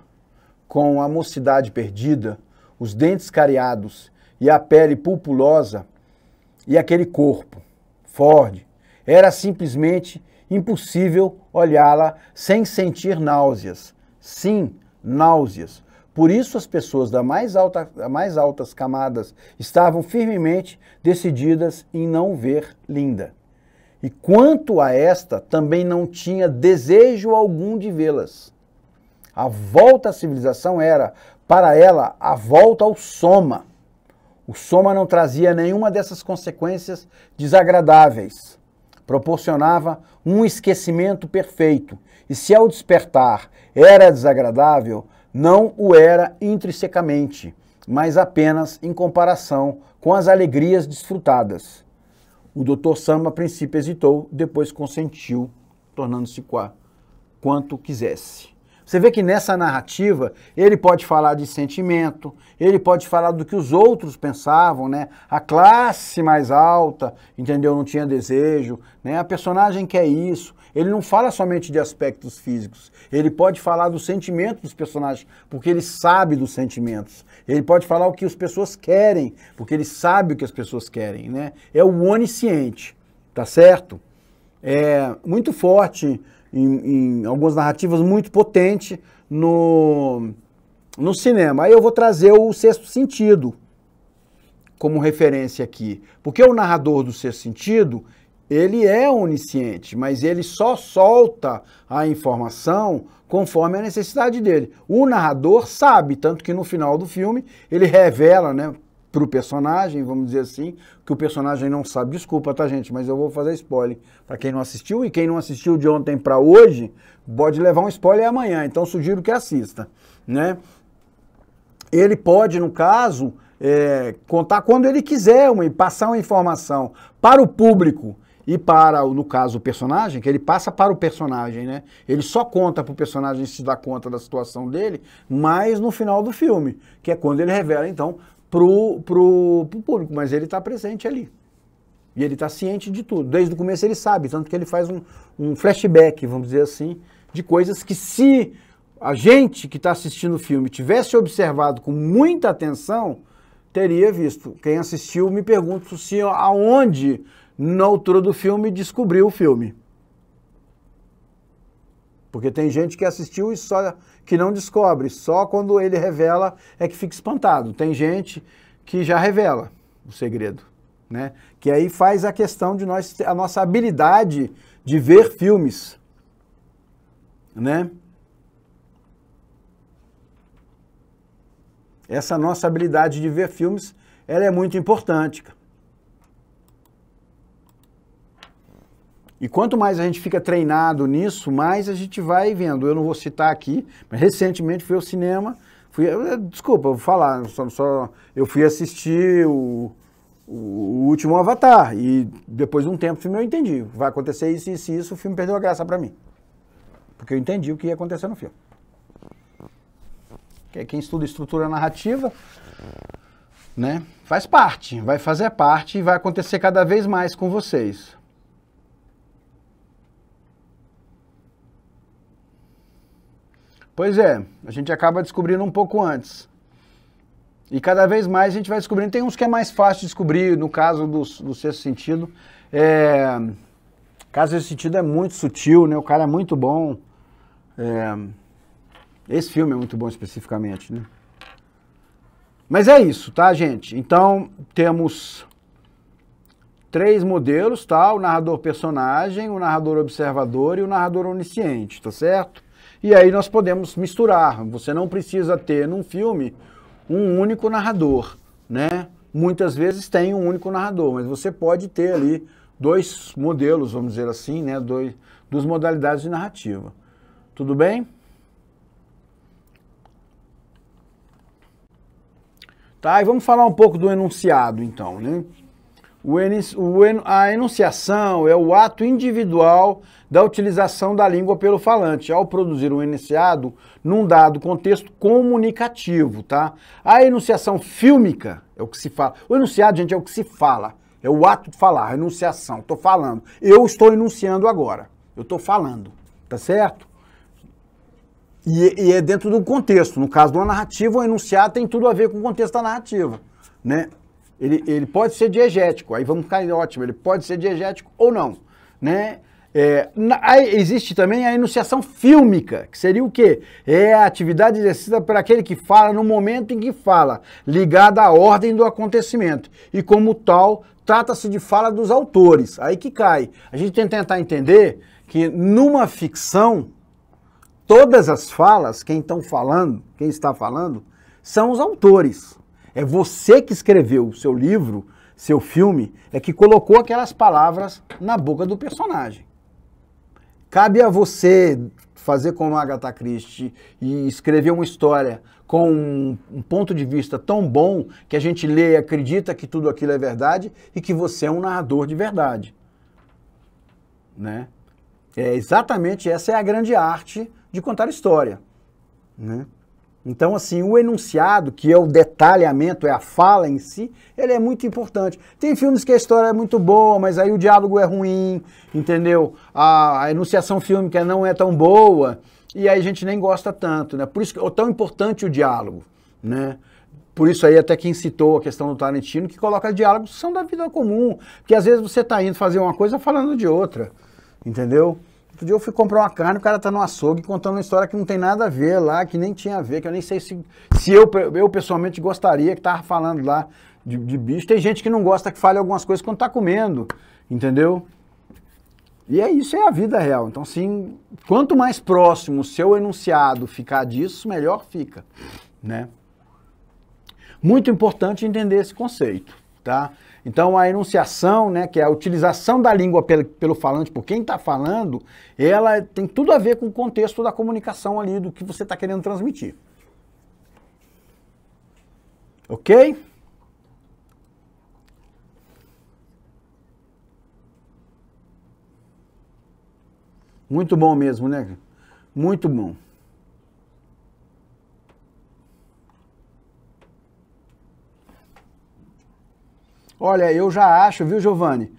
com a mocidade perdida, os dentes cariados e a pele pulpulosa, e aquele corpo, Ford, era simplesmente impossível olhá-la sem sentir náuseas. Sim, náuseas. Por isso as pessoas das mais altas camadas estavam firmemente decididas em não ver Linda. E quanto a esta, também não tinha desejo algum de vê-las. A volta à civilização era, para ela, a volta ao soma. O soma não trazia nenhuma dessas consequências desagradáveis. Proporcionava um esquecimento perfeito. E se ao despertar era desagradável, não o era intrinsecamente, mas apenas em comparação com as alegrias desfrutadas. O Dr. Sam, a princípio, hesitou, depois consentiu, tornando-se quanto quisesse. Você vê que nessa narrativa, ele pode falar de sentimento, ele pode falar do que os outros pensavam, né? A classe mais alta, entendeu? Não tinha desejo, né? A personagem quer isso. Ele não fala somente de aspectos físicos, ele pode falar do sentimento dos personagens, porque ele sabe dos sentimentos. Ele pode falar o que as pessoas querem, porque ele sabe o que as pessoas querem, né? É o onisciente, tá certo? É muito forte em algumas narrativas, muito potente no cinema. Aí eu vou trazer o Sexto Sentido como referência aqui, porque o narrador do Sexto Sentido, ele é onisciente, mas ele só solta a informação conforme a necessidade dele. O narrador sabe, tanto que no final do filme ele revela, né, para o personagem, vamos dizer assim, que o personagem não sabe. Desculpa, tá, gente, mas eu vou fazer spoiler para quem não assistiu, e quem não assistiu de ontem para hoje pode levar um spoiler amanhã, então sugiro que assista, né? Ele pode, no caso, contar quando ele quiser, passar uma informação para o público e para, no caso, o personagem, que ele passa para o personagem, né? Ele só conta para o personagem se dar conta da situação dele, mas no final do filme, que é quando ele revela, então, pro público, mas ele está presente ali. E ele está ciente de tudo. Desde o começo ele sabe, tanto que ele faz um flashback, vamos dizer assim, de coisas que, se a gente que está assistindo o filme tivesse observado com muita atenção, teria visto. Quem assistiu, me pergunto se aonde, na altura do filme, descobriu o filme. Porque tem gente que assistiu e só que não descobre, só quando ele revela é que fica espantado. Tem gente que já revela o segredo, né? Que aí faz a questão de a nossa habilidade de ver filmes, né? Essa nossa habilidade de ver filmes, ela é muito importante. E quanto mais a gente fica treinado nisso, mais a gente vai vendo. Eu não vou citar aqui, mas recentemente fui ao cinema, desculpa, eu vou falar, eu fui assistir o último Avatar, e depois de um tempo o filme eu entendi. Vai acontecer isso, isso e isso, o filme perdeu a graça pra mim. Porque eu entendi o que ia acontecer no filme. Quem estuda estrutura narrativa, né, faz parte, vai fazer parte e vai acontecer cada vez mais com vocês. Pois é, a gente acaba descobrindo um pouco antes. E cada vez mais a gente vai descobrindo. Tem uns que é mais fácil de descobrir, no caso do Sexto Sentido. Caso Sexto Sentido é muito sutil, né? O cara é muito bom. Esse filme é muito bom especificamente, né? Mas é isso, tá, gente? Então, temos 3 modelos, tá? O narrador personagem, o narrador observador e o narrador onisciente, tá certo? e aí nós podemos misturar. Você não precisa ter num filme um único narrador, né? Muitas vezes tem um único narrador, mas você pode ter ali dois modelos, vamos dizer assim, né? Duas modalidades de narrativa. Tudo bem? Tá, e vamos falar um pouco do enunciado, então, né? A enunciação é o ato individual da utilização da língua pelo falante, ao produzir um enunciado num dado contexto comunicativo, tá? A enunciação fílmica é o que se fala. O enunciado, gente, é o que se fala. É o ato de falar, a enunciação. Estou falando. Eu estou enunciando agora. Eu estou falando. Tá certo? E é dentro do contexto. No caso de uma narrativa, o enunciado tem tudo a ver com o contexto da narrativa, né? Ele pode ser diegético, aí vamos ficar ótimo, ele pode ser diegético ou não, né? Existe também a enunciação fílmica, que seria o quê? É a atividade exercida por aquele que fala no momento em que fala, ligada à ordem do acontecimento. E como tal, trata-se de fala dos autores. Aí que cai. A gente tem que tentar entender que numa ficção, todas as falas, quem está falando, são os autores. É você que escreveu o seu livro, seu filme, é que colocou aquelas palavras na boca do personagem. Cabe a você fazer como a Agatha Christie e escrever uma história com um ponto de vista tão bom que a gente lê e acredita que tudo aquilo é verdade e que você é um narrador de verdade. Né? Exatamente essa é a grande arte de contar história. Né? Então, assim, o enunciado, que é o detalhamento, é a fala em si, ele é muito importante. Tem filmes que a história é muito boa, mas aí o diálogo é ruim, entendeu? A enunciação fílmica não é tão boa, e aí a gente nem gosta tanto, né? Por isso que é tão importante o diálogo, né? Por isso aí até quem citou a questão do Tarantino, que coloca diálogos que são da vida comum, porque às vezes você está indo fazer uma coisa falando de outra, entendeu? Outro dia eu fui comprar uma carne, o cara tá no açougue contando uma história que não tem nada a ver lá, que nem tinha a ver, que eu nem sei se eu pessoalmente gostaria que tava falando lá de bicho. Tem gente que não gosta que fale algumas coisas quando tá comendo, entendeu? E isso é a vida real. Então, assim, quanto mais próximo o seu enunciado ficar disso, melhor fica, né? Muito importante entender esse conceito, tá? Então, a enunciação, né, que é a utilização da língua pelo falante, por quem está falando, ela tem tudo a ver com o contexto da comunicação ali, do que você está querendo transmitir. Ok? Muito bom mesmo, né? Muito bom. Olha, eu já acho, viu, Giovanni?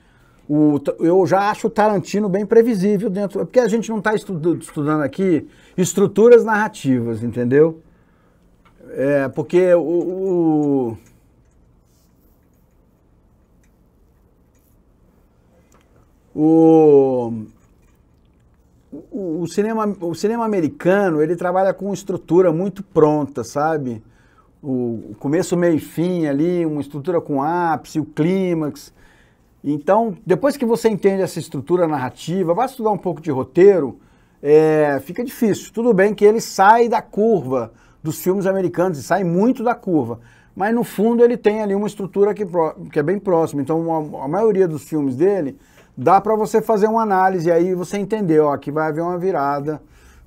Eu já acho o Tarantino bem previsível dentro... Porque a gente não está estudando aqui estruturas narrativas, entendeu? Porque o cinema americano, ele trabalha com estrutura muito pronta, sabe? O começo, meio e fim ali, uma estrutura com ápice, o clímax. Então, depois que você entende essa estrutura narrativa, vai estudar um pouco de roteiro, fica difícil. Tudo bem que ele sai da curva dos filmes americanos, e sai muito da curva, mas no fundo ele tem ali uma estrutura que é bem próxima. Então, a maioria dos filmes dele, dá para você fazer uma análise, aí você entender, ó, aqui vai haver uma virada,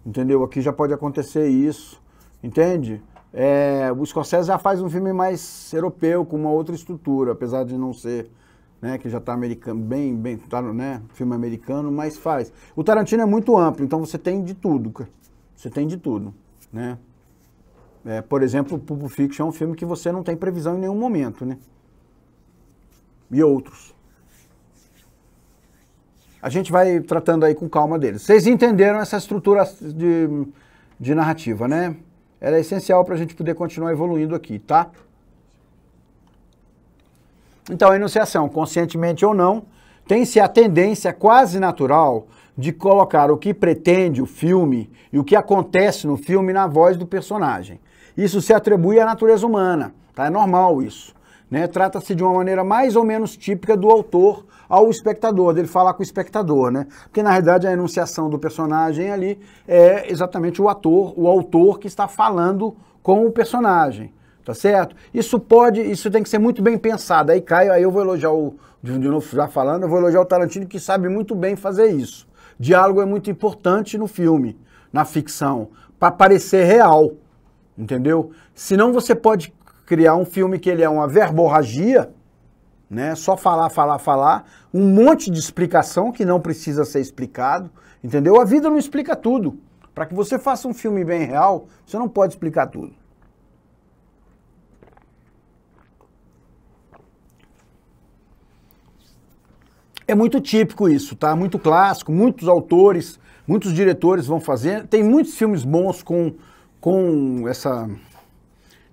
entendeu? Aqui já pode acontecer isso, entende? O Scorsese já faz um filme mais europeu, com uma outra estrutura, apesar de não ser, né, que já está americano, tá, né, filme americano, mas faz. O Tarantino é muito amplo, então você tem de tudo, você tem de tudo, né? Por exemplo, o Pulp Fiction é um filme que você não tem previsão em nenhum momento, né? E outros. A gente vai tratando aí com calma deles. Vocês entenderam essa estrutura de narrativa, né? Ela é essencial para a gente poder continuar evoluindo aqui, tá? Então, a enunciação, conscientemente ou não, tem-se a tendência quase natural de colocar o que pretende o filme e o que acontece no filme na voz do personagem. Isso se atribui à natureza humana, tá? É normal isso. né? Trata-se de uma maneira mais ou menos típica do autor ao espectador, dele falar com o espectador, né? Porque na realidade a enunciação do personagem ali é exatamente o autor que está falando com o personagem, tá certo? Isso tem que ser muito bem pensado. Aí eu vou elogiar de novo já falando, eu vou elogiar o Tarantino, que sabe muito bem fazer isso. Diálogo é muito importante no filme, na ficção, para parecer real, entendeu? Senão você pode criar um filme que ele é uma verborragia, né? Só falar, um monte de explicação que não precisa ser explicado, entendeu? A vida não explica tudo. Para que você faça um filme bem real, você não pode explicar tudo. É muito típico isso, tá? Muito clássico, muitos autores, muitos diretores vão fazer. Tem muitos filmes bons com essa...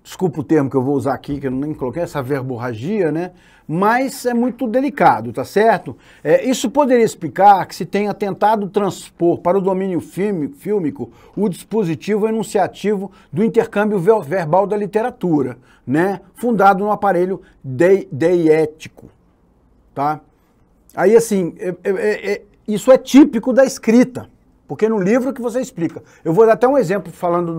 Desculpa o termo que eu vou usar aqui, que eu nem coloquei, essa verborragia, né? Mas é muito delicado, tá certo? Isso poderia explicar que se tenha tentado transpor para o domínio fílmico o dispositivo enunciativo do intercâmbio verbal da literatura, né? Fundado no aparelho deiético, tá? Aí, assim, isso é típico da escrita, porque no livro que você explica. Eu vou dar até um exemplo falando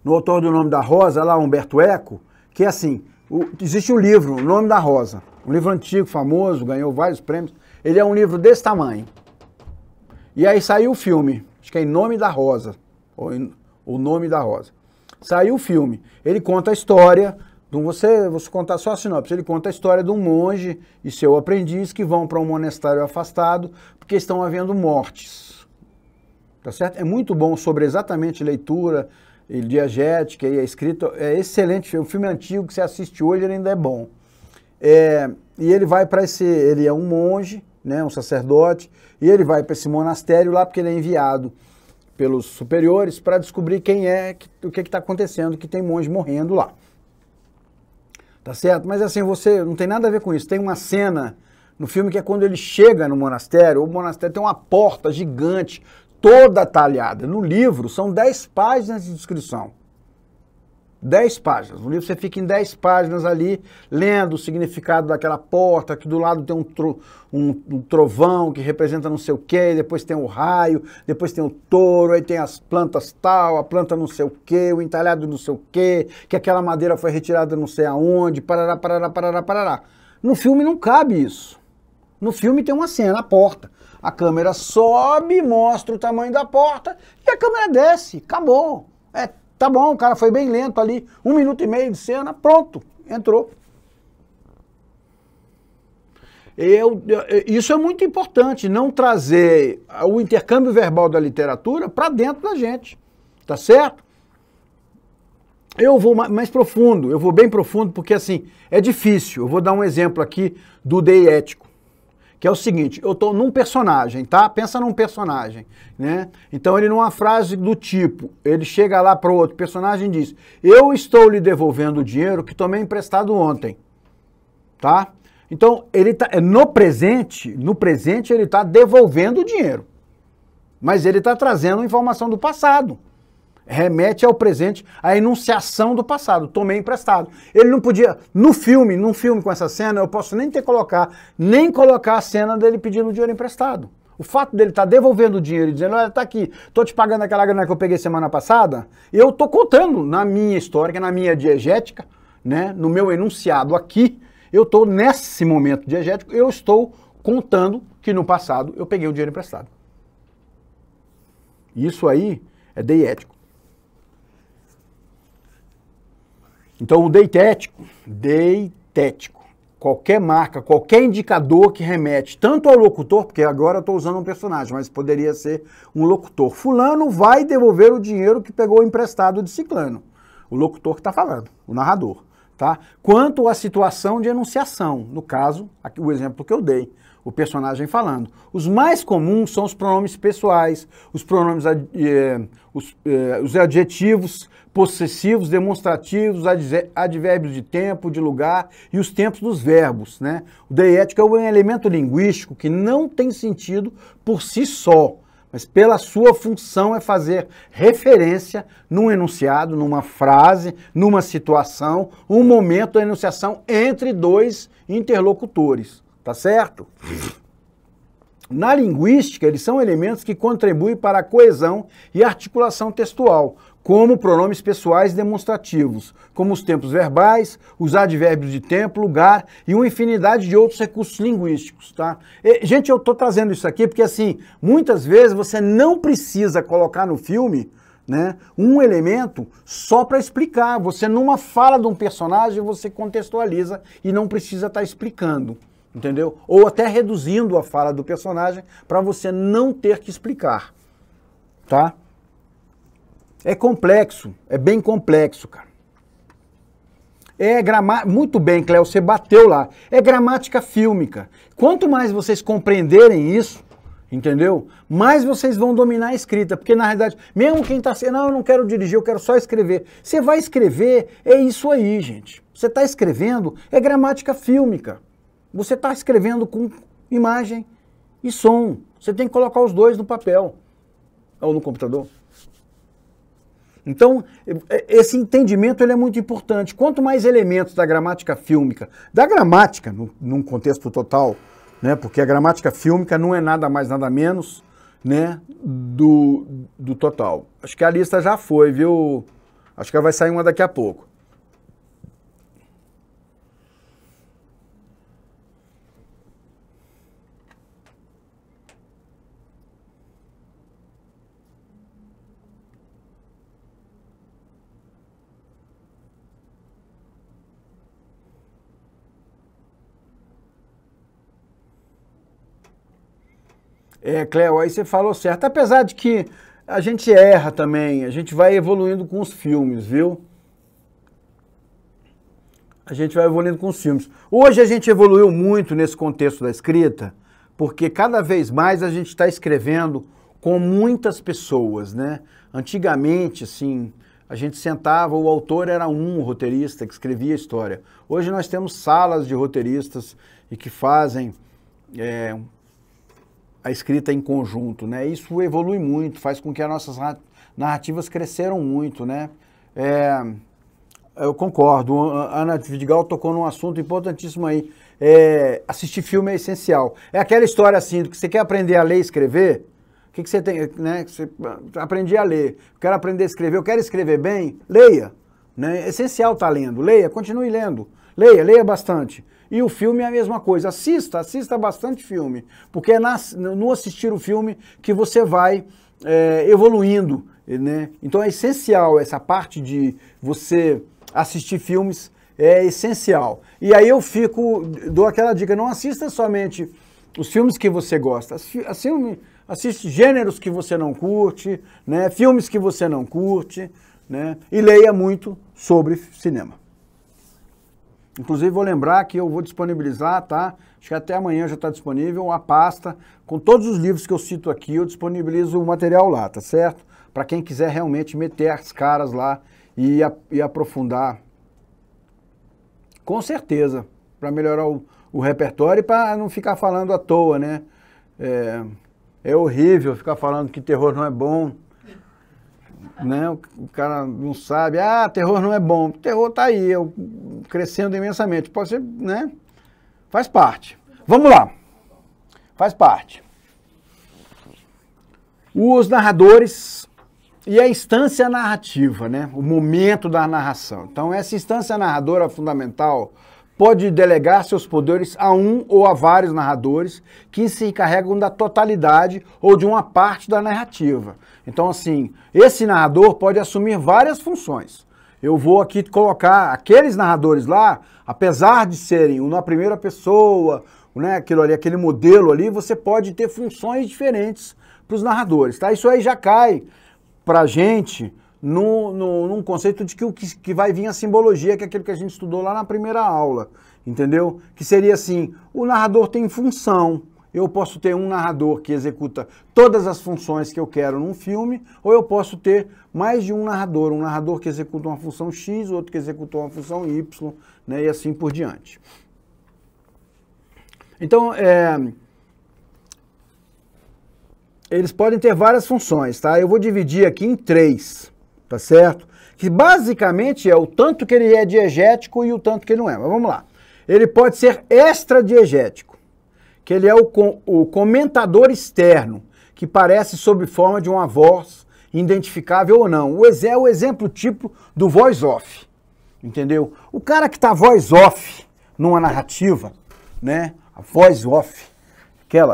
no autor do Nome da Rosa, lá, Humberto Eco, que é assim, existe um livro, O Nome da Rosa, um livro antigo, famoso, ganhou vários prêmios, ele é um livro desse tamanho. E aí saiu o filme, acho que é Em Nome da Rosa, ou O Nome da Rosa. Saiu o filme, ele conta a história, você contar só a sinopse, ele conta a história de um monge e seu aprendiz que vão para um monastério afastado porque estão havendo mortes. Tá certo? É muito bom sobre exatamente leitura, diegética e a escrita, é excelente, o filme antigo que você assiste hoje ele ainda é bom. E ele vai para ele é um monge, né, um sacerdote, e ele vai para esse monastério lá porque ele é enviado pelos superiores para descobrir o que está acontecendo, que tem monge morrendo lá. Tá certo? Mas assim, você não tem nada a ver com isso. Tem uma cena no filme que é quando ele chega no monastério, o monastério tem uma porta gigante, toda talhada. No livro são 10 páginas de descrição. 10 páginas. No livro você fica em 10 páginas ali, lendo o significado daquela porta, que do lado tem um trovão que representa não sei o quê, depois tem o raio, depois tem o touro, aí tem as plantas tal, a planta não sei o quê, o entalhado não sei o quê, que aquela madeira foi retirada não sei aonde, parará, parará, parará, parará. No filme não cabe isso. No filme tem uma cena, a porta. A câmera sobe, mostra o tamanho da porta e a câmera desce. Acabou. Tá bom, o cara foi bem lento ali, 1 minuto e meio de cena, pronto, entrou. Isso é muito importante, não trazer o intercâmbio verbal da literatura para dentro da gente, tá certo? Eu vou mais profundo, eu vou bem profundo, porque assim, é difícil. Eu vou dar um exemplo aqui do deiético, que é o seguinte, eu estou num personagem, tá? Pensa num personagem, né? Então ele numa frase do tipo, ele chega lá para o outro personagem e diz, eu estou lhe devolvendo o dinheiro que tomei emprestado ontem, tá? Então ele tá, no presente ele está devolvendo o dinheiro, mas ele está trazendo informação do passado. Remete ao presente, à enunciação do passado, tomei emprestado. Ele não podia, num filme com essa cena, eu posso nem colocar a cena dele pedindo dinheiro emprestado. O fato dele estar devolvendo o dinheiro e dizendo, olha, tá aqui, tô te pagando aquela grana que eu peguei semana passada, eu tô contando na minha história, na minha diegética, né, no meu enunciado aqui, eu tô nesse momento diegético, eu estou contando que no passado eu peguei o dinheiro emprestado. Isso aí é deiético. Então, o deitético, qualquer marca, qualquer indicador que remete tanto ao locutor, porque agora eu estou usando um personagem, mas poderia ser um locutor. Fulano vai devolver o dinheiro que pegou emprestado de ciclano. O locutor que está falando, o narrador. Tá? Quanto à situação de enunciação, no caso, aqui, o exemplo que eu dei, o personagem falando. Os mais comuns são os pronomes pessoais, os pronomes, os adjetivos possessivos, demonstrativos, advérbios de tempo, de lugar e os tempos dos verbos, né? O deiético é um elemento linguístico que não tem sentido por si só, mas pela sua função é fazer referência num enunciado, numa frase, numa situação, um momento da enunciação entre dois interlocutores, tá certo? Na linguística, eles são elementos que contribuem para a coesão e articulação textual, como pronomes pessoais demonstrativos, como os tempos verbais, os advérbios de tempo, lugar e uma infinidade de outros recursos linguísticos, tá? Gente, eu estou trazendo isso aqui porque, assim, muitas vezes você não precisa colocar no filme, né, um elemento só para explicar. Você, numa fala de um personagem, você contextualiza e não precisa estar explicando. Entendeu? Ou até reduzindo a fala do personagem para você não ter que explicar, tá? É complexo, é bem complexo, cara. Muito bem, Cléo, você bateu lá. É gramática fílmica. Quanto mais vocês compreenderem isso, entendeu? Mais vocês vão dominar a escrita, porque na realidade, mesmo quem está assim, não, eu não quero dirigir, eu quero só escrever. Você vai escrever, é isso aí, gente. Você está escrevendo, é gramática fílmica. Você está escrevendo com imagem e som. Você tem que colocar os dois no papel ou no computador. Então, esse entendimento ele é muito importante. Quanto mais elementos da gramática fílmica, da gramática, num contexto total, né, porque a gramática fílmica não é nada mais, nada menos, né, do total. Acho que a lista já foi, viu? Acho que vai sair uma daqui a pouco. Cléo, aí você falou certo. Apesar de que a gente erra também, a gente vai evoluindo com os filmes, viu? A gente vai evoluindo com os filmes. Hoje a gente evoluiu muito nesse contexto da escrita, porque cada vez mais a gente está escrevendo com muitas pessoas, né? Antigamente, assim, a gente sentava, o autor era um roteirista que escrevia a história. Hoje nós temos salas de roteiristas e que fazem a escrita em conjunto, né? Isso evolui muito, faz com que as nossas narrativas cresceram muito, né? Eu concordo, a Ana Vidigal tocou num assunto importantíssimo aí. Assistir filme é essencial. É aquela história assim, que você quer aprender a ler e escrever, o que você tem, né? Você aprendi a ler, quero aprender a escrever, eu quero escrever bem, leia, né? É essencial estar lendo, leia, continue lendo, leia bastante. E o filme é a mesma coisa, assista bastante filme, porque é no assistir o filme que você vai evoluindo, né? Então é essencial essa parte de você assistir filmes, é essencial. E aí eu dou aquela dica, não assista somente os filmes que você gosta, assiste gêneros que você não curte, né? Filmes que você não curte, né? E leia muito sobre cinema. Inclusive vou lembrar que eu vou disponibilizar, tá? Acho que até amanhã já está disponível a pasta com todos os livros que eu cito aqui, eu disponibilizo o material lá, tá certo? Para quem quiser realmente meter as caras lá e aprofundar. Com certeza, para melhorar o repertório e para não ficar falando à toa, né? É horrível ficar falando que terror não é bom, né? O cara não sabe, terror não é bom. O terror tá aí, crescendo imensamente. Pode ser, né? Faz parte. Vamos lá. Faz parte. Os narradores e a instância narrativa, né? O momento da narração. Então, essa instância narradora fundamental pode delegar seus poderes a um ou a vários narradores que se encarregam da totalidade ou de uma parte da narrativa. Então, assim, esse narrador pode assumir várias funções. Eu vou aqui colocar aqueles narradores lá, apesar de serem na primeira pessoa, né, aquele modelo ali, você pode ter funções diferentes para os narradores, tá? Isso aí já cai para a gente num conceito de que vai vir a simbologia, que é aquilo que a gente estudou lá na primeira aula, entendeu? Que seria assim, o narrador tem função. Eu posso ter um narrador que executa todas as funções que eu quero num filme, ou eu posso ter mais de um narrador que executa uma função X, outro que executa uma função Y, né, e assim por diante. Então, eles podem ter várias funções, tá? Eu vou dividir aqui em 3, tá certo? Que basicamente é o tanto que ele é diegético e o tanto que ele não é. Mas vamos lá. Ele pode ser extradiegético, que ele é o comentador externo, que parece sob forma de uma voz identificável ou não. O exemplo tipo do voice-off, entendeu? O cara que tá voice-off numa narrativa, né? A voice-off,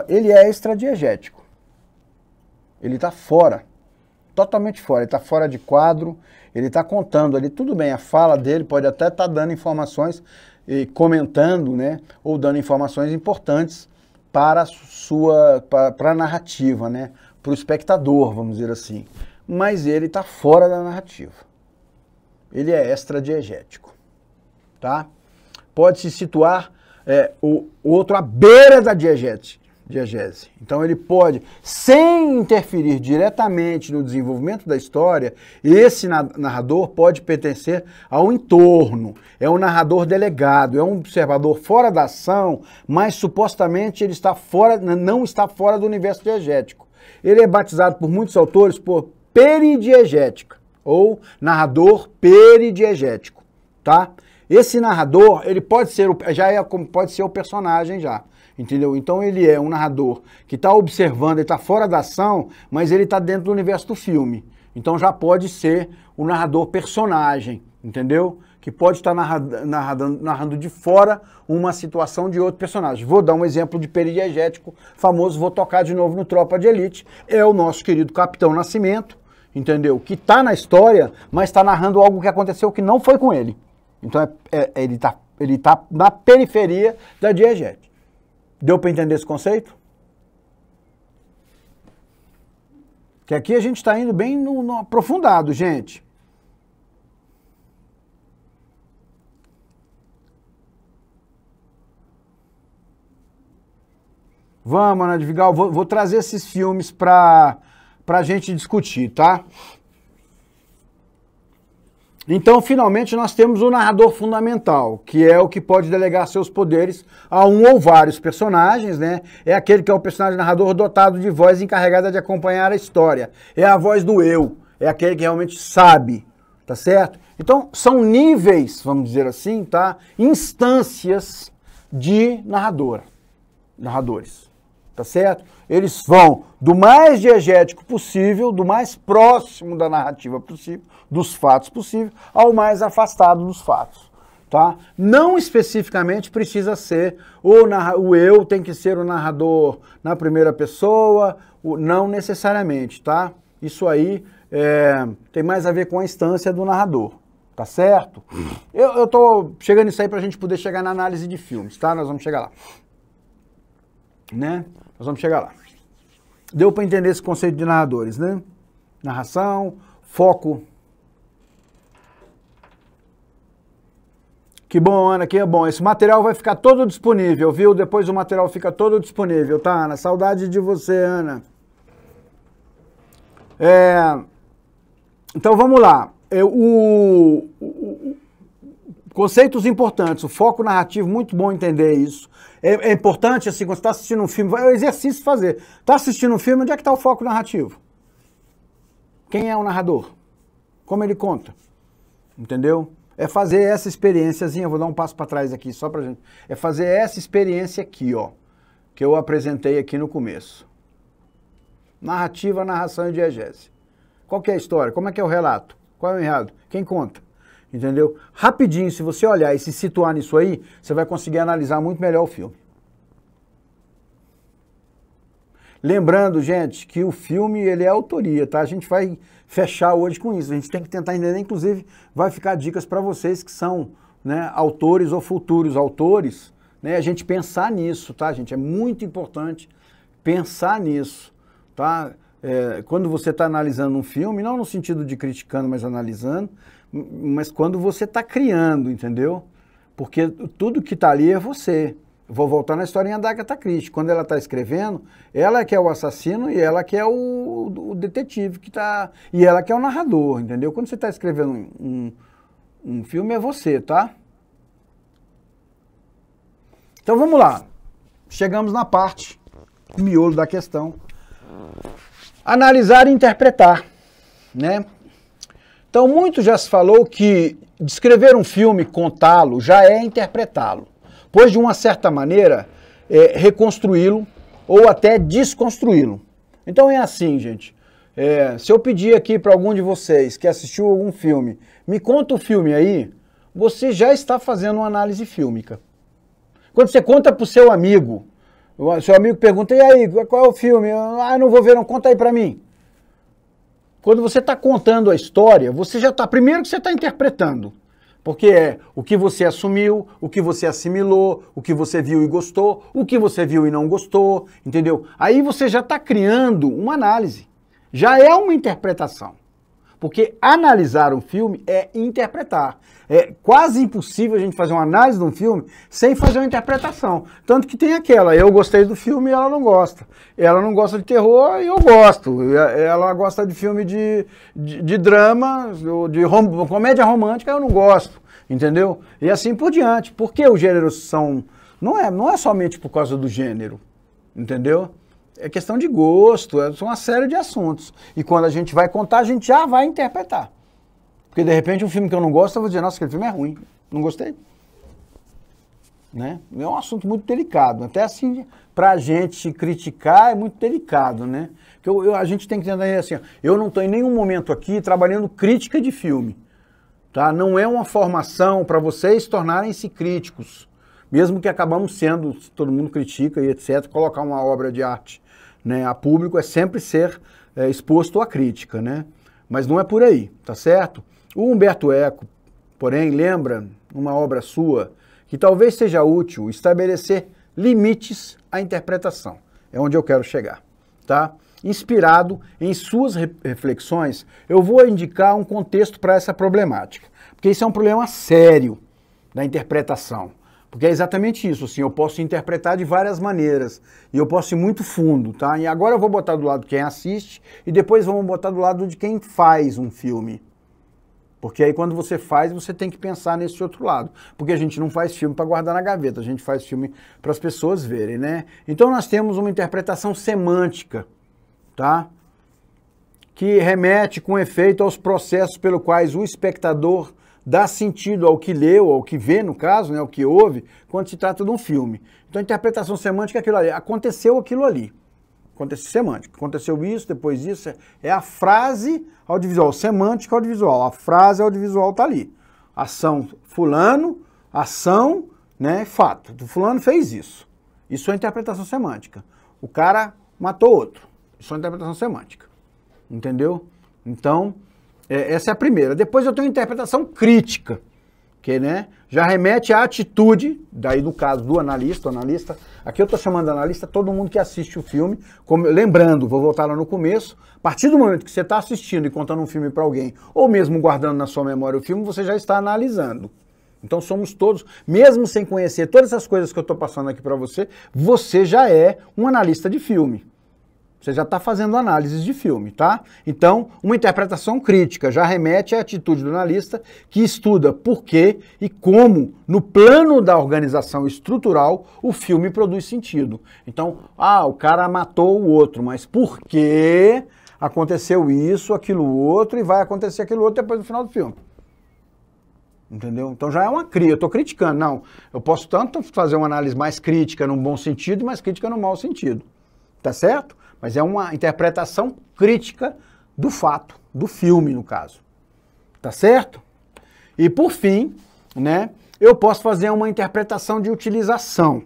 ele é extradiegético. Ele tá fora, totalmente fora. Ele tá fora de quadro, ele tá contando ali, tudo bem, a fala dele pode até estar dando informações, comentando, né? Ou dando informações importantes para a narrativa, né? Para o espectador, vamos dizer assim. Mas ele está fora da narrativa. Ele é extradiegético, tá? Pode se situar o outro à beira da diegese. Então ele pode, sem interferir diretamente no desenvolvimento da história, esse narrador pode pertencer ao entorno. É um narrador delegado, é um observador fora da ação, mas supostamente ele não está fora do universo diegético. Ele é batizado por muitos autores por peridiegética, ou narrador peridiegético, tá? Esse narrador, ele pode ser o personagem já, entendeu? Então ele é um narrador que está observando, ele está fora da ação, mas ele está dentro do universo do filme. Então já pode ser o narrador personagem, entendeu? Que pode estar narrando de fora uma situação de outro personagem. Vou dar um exemplo de peridiegético famoso, vou tocar de novo no Tropa de Elite. É o nosso querido Capitão Nascimento, entendeu? Que está na história, mas está narrando algo que aconteceu que não foi com ele. Então ele tá na periferia da diegética. Deu para entender esse conceito? Que aqui a gente está indo bem no aprofundado, gente. Vamos, Ana de Vigal, vou trazer esses filmes para a gente discutir, tá? Então, finalmente, nós temos o narrador fundamental, que é o que pode delegar seus poderes a um ou vários personagens, né? É aquele que é o personagem narrador dotado de voz encarregada de acompanhar a história. É a voz do eu, é aquele que realmente sabe, tá certo? Então, são níveis, vamos dizer assim, tá? Instâncias de narradores, tá certo? Eles vão do mais diegético possível, do mais próximo da narrativa possível, dos fatos possível, ao mais afastado dos fatos, tá? Não especificamente precisa ser o eu tem que ser o narrador na primeira pessoa, não necessariamente, tá? Isso aí tem mais a ver com a instância do narrador, tá certo? Eu tô chegando nisso aí pra gente poder chegar na análise de filmes, tá? Nós vamos chegar lá, né? Nós vamos chegar lá. Deu para entender esse conceito de narradores, né? Narração, foco. Que bom, Ana, que é bom. Esse material vai ficar todo disponível, viu? Depois o material fica todo disponível, tá, Ana? Saudade de você, Ana. Então vamos lá. Conceitos importantes, o foco narrativo, muito bom entender isso. É importante, assim, quando você está assistindo um filme, é um exercício fazer. Está assistindo um filme, onde é que está o foco narrativo? Quem é o narrador? Como ele conta? Entendeu? É fazer essa experiênciazinha, vou dar um passo para trás aqui, só pra gente. É fazer essa experiência aqui, ó, que eu apresentei aqui no começo. Narrativa, narração e diegese. Qual que é a história? Como é que é o relato? Qual é o enredo? Quem conta? Entendeu? Rapidinho, se você olhar e se situar nisso aí, você vai conseguir analisar muito melhor o filme. Lembrando, gente, que o filme, ele é autoria, tá? A gente vai fechar hoje com isso. A gente tem que tentar entender, inclusive, vai ficar dicas para vocês que são, né, autores ou futuros autores, né? A gente pensar nisso, tá, gente? É muito importante pensar nisso, tá? Quando você está analisando um filme, não no sentido de criticando, mas analisando, mas quando você está criando, entendeu? Porque tudo que está ali é você. Vou voltar na historinha da Agatha Christie. Quando ela está escrevendo, ela que é o assassino e ela que é o detetive que está... E ela que é o narrador, entendeu? Quando você está escrevendo um filme, é você, tá? Então vamos lá. Chegamos na parte, miolo da questão, Analisar e interpretar, né? Então, muito já se falou que descrever um filme, contá-lo, já é interpretá-lo, pois de uma certa maneira reconstruí-lo ou até desconstruí-lo. Então é assim, gente. Se eu pedir aqui para algum de vocês que assistiu algum filme, me conta o filme aí, você já está fazendo uma análise fílmica. Quando você conta para o seu amigo pergunta, e aí, qual é o filme? Não vou ver, não, conta aí para mim. Quando você está contando a história, você já está, primeiro que você está interpretando, porque é o que você assumiu, o que você assimilou, o que você viu e gostou, o que você viu e não gostou, entendeu? Aí você já está criando uma análise, já é uma interpretação, porque analisar um filme é interpretar. É quase impossível a gente fazer uma análise de um filme sem fazer uma interpretação. Tanto que tem aquela, eu gostei do filme e ela não gosta. Ela não gosta de terror e eu gosto. Ela gosta de filme de drama, de comédia romântica, eu não gosto. Entendeu? E assim por diante. Porque os gêneros são... Não é somente por causa do gênero. Entendeu? É questão de gosto, são uma série de assuntos. E quando a gente vai contar, a gente já vai interpretar. Porque, de repente, um filme que eu não gosto, eu vou dizer, nossa, aquele filme é ruim. Não gostei. Né? É um assunto muito delicado. Até assim, pra gente criticar, é muito delicado, né? Porque a gente tem que entender assim, eu não estou em nenhum momento aqui trabalhando crítica de filme. Tá? Não é uma formação para vocês tornarem-se críticos. Mesmo que acabamos sendo, todo mundo critica e etc., colocar uma obra de arte, né, a público é sempre ser exposto à crítica, né? Mas não é por aí, tá certo? O Humberto Eco, porém, lembra, numa obra sua, que talvez seja útil estabelecer limites à interpretação. É onde eu quero chegar, tá? Inspirado em suas reflexões, eu vou indicar um contexto para essa problemática, porque isso é um problema sério da interpretação. Porque é exatamente isso, assim, eu posso interpretar de várias maneiras, e eu posso ir muito fundo, tá? E agora eu vou botar do lado de quem assiste, e depois vamos botar do lado de quem faz um filme. Porque aí quando você faz, você tem que pensar nesse outro lado. Porque a gente não faz filme para guardar na gaveta, a gente faz filme para as pessoas verem, né? Então nós temos uma interpretação semântica, tá? Que remete com efeito aos processos pelos quais o espectador dá sentido ao que leu, ao que vê, no caso, né, ao que ouve, quando se trata de um filme. Então a interpretação semântica é aquilo ali. Aconteceu aquilo ali. Aconteceu semântica. Aconteceu isso, depois isso. É a frase audiovisual. Semântica audiovisual. A frase audiovisual está ali. Ação fulano, ação, né, fato. O fulano fez isso. Isso é interpretação semântica. O cara matou outro. Isso é interpretação semântica. Entendeu? Então, essa é a primeira. Depois eu tenho a interpretação crítica, que, né, já remete à atitude, daí no caso do analista, aqui eu estou chamando de analista todo mundo que assiste o filme, lembrando, vou voltar lá no começo, a partir do momento que você está assistindo e contando um filme para alguém, ou mesmo guardando na sua memória o filme, você já está analisando. Então somos todos, mesmo sem conhecer todas essas coisas que eu estou passando aqui para você, você já é um analista de filme. Você já está fazendo análises de filme, tá? Então, uma interpretação crítica já remete à atitude do analista que estuda por que e como, no plano da organização estrutural, o filme produz sentido. Então, o cara matou o outro, mas por que aconteceu isso, aquilo outro, e vai acontecer aquilo outro depois do final do filme? Entendeu? Então já é uma crítica, eu estou criticando. Não, eu posso tanto fazer uma análise mais crítica num bom sentido e mais crítica no mau sentido. Tá certo? Mas é uma interpretação crítica do fato, do filme, no caso. Tá certo? E por fim, né, eu posso fazer uma interpretação de utilização,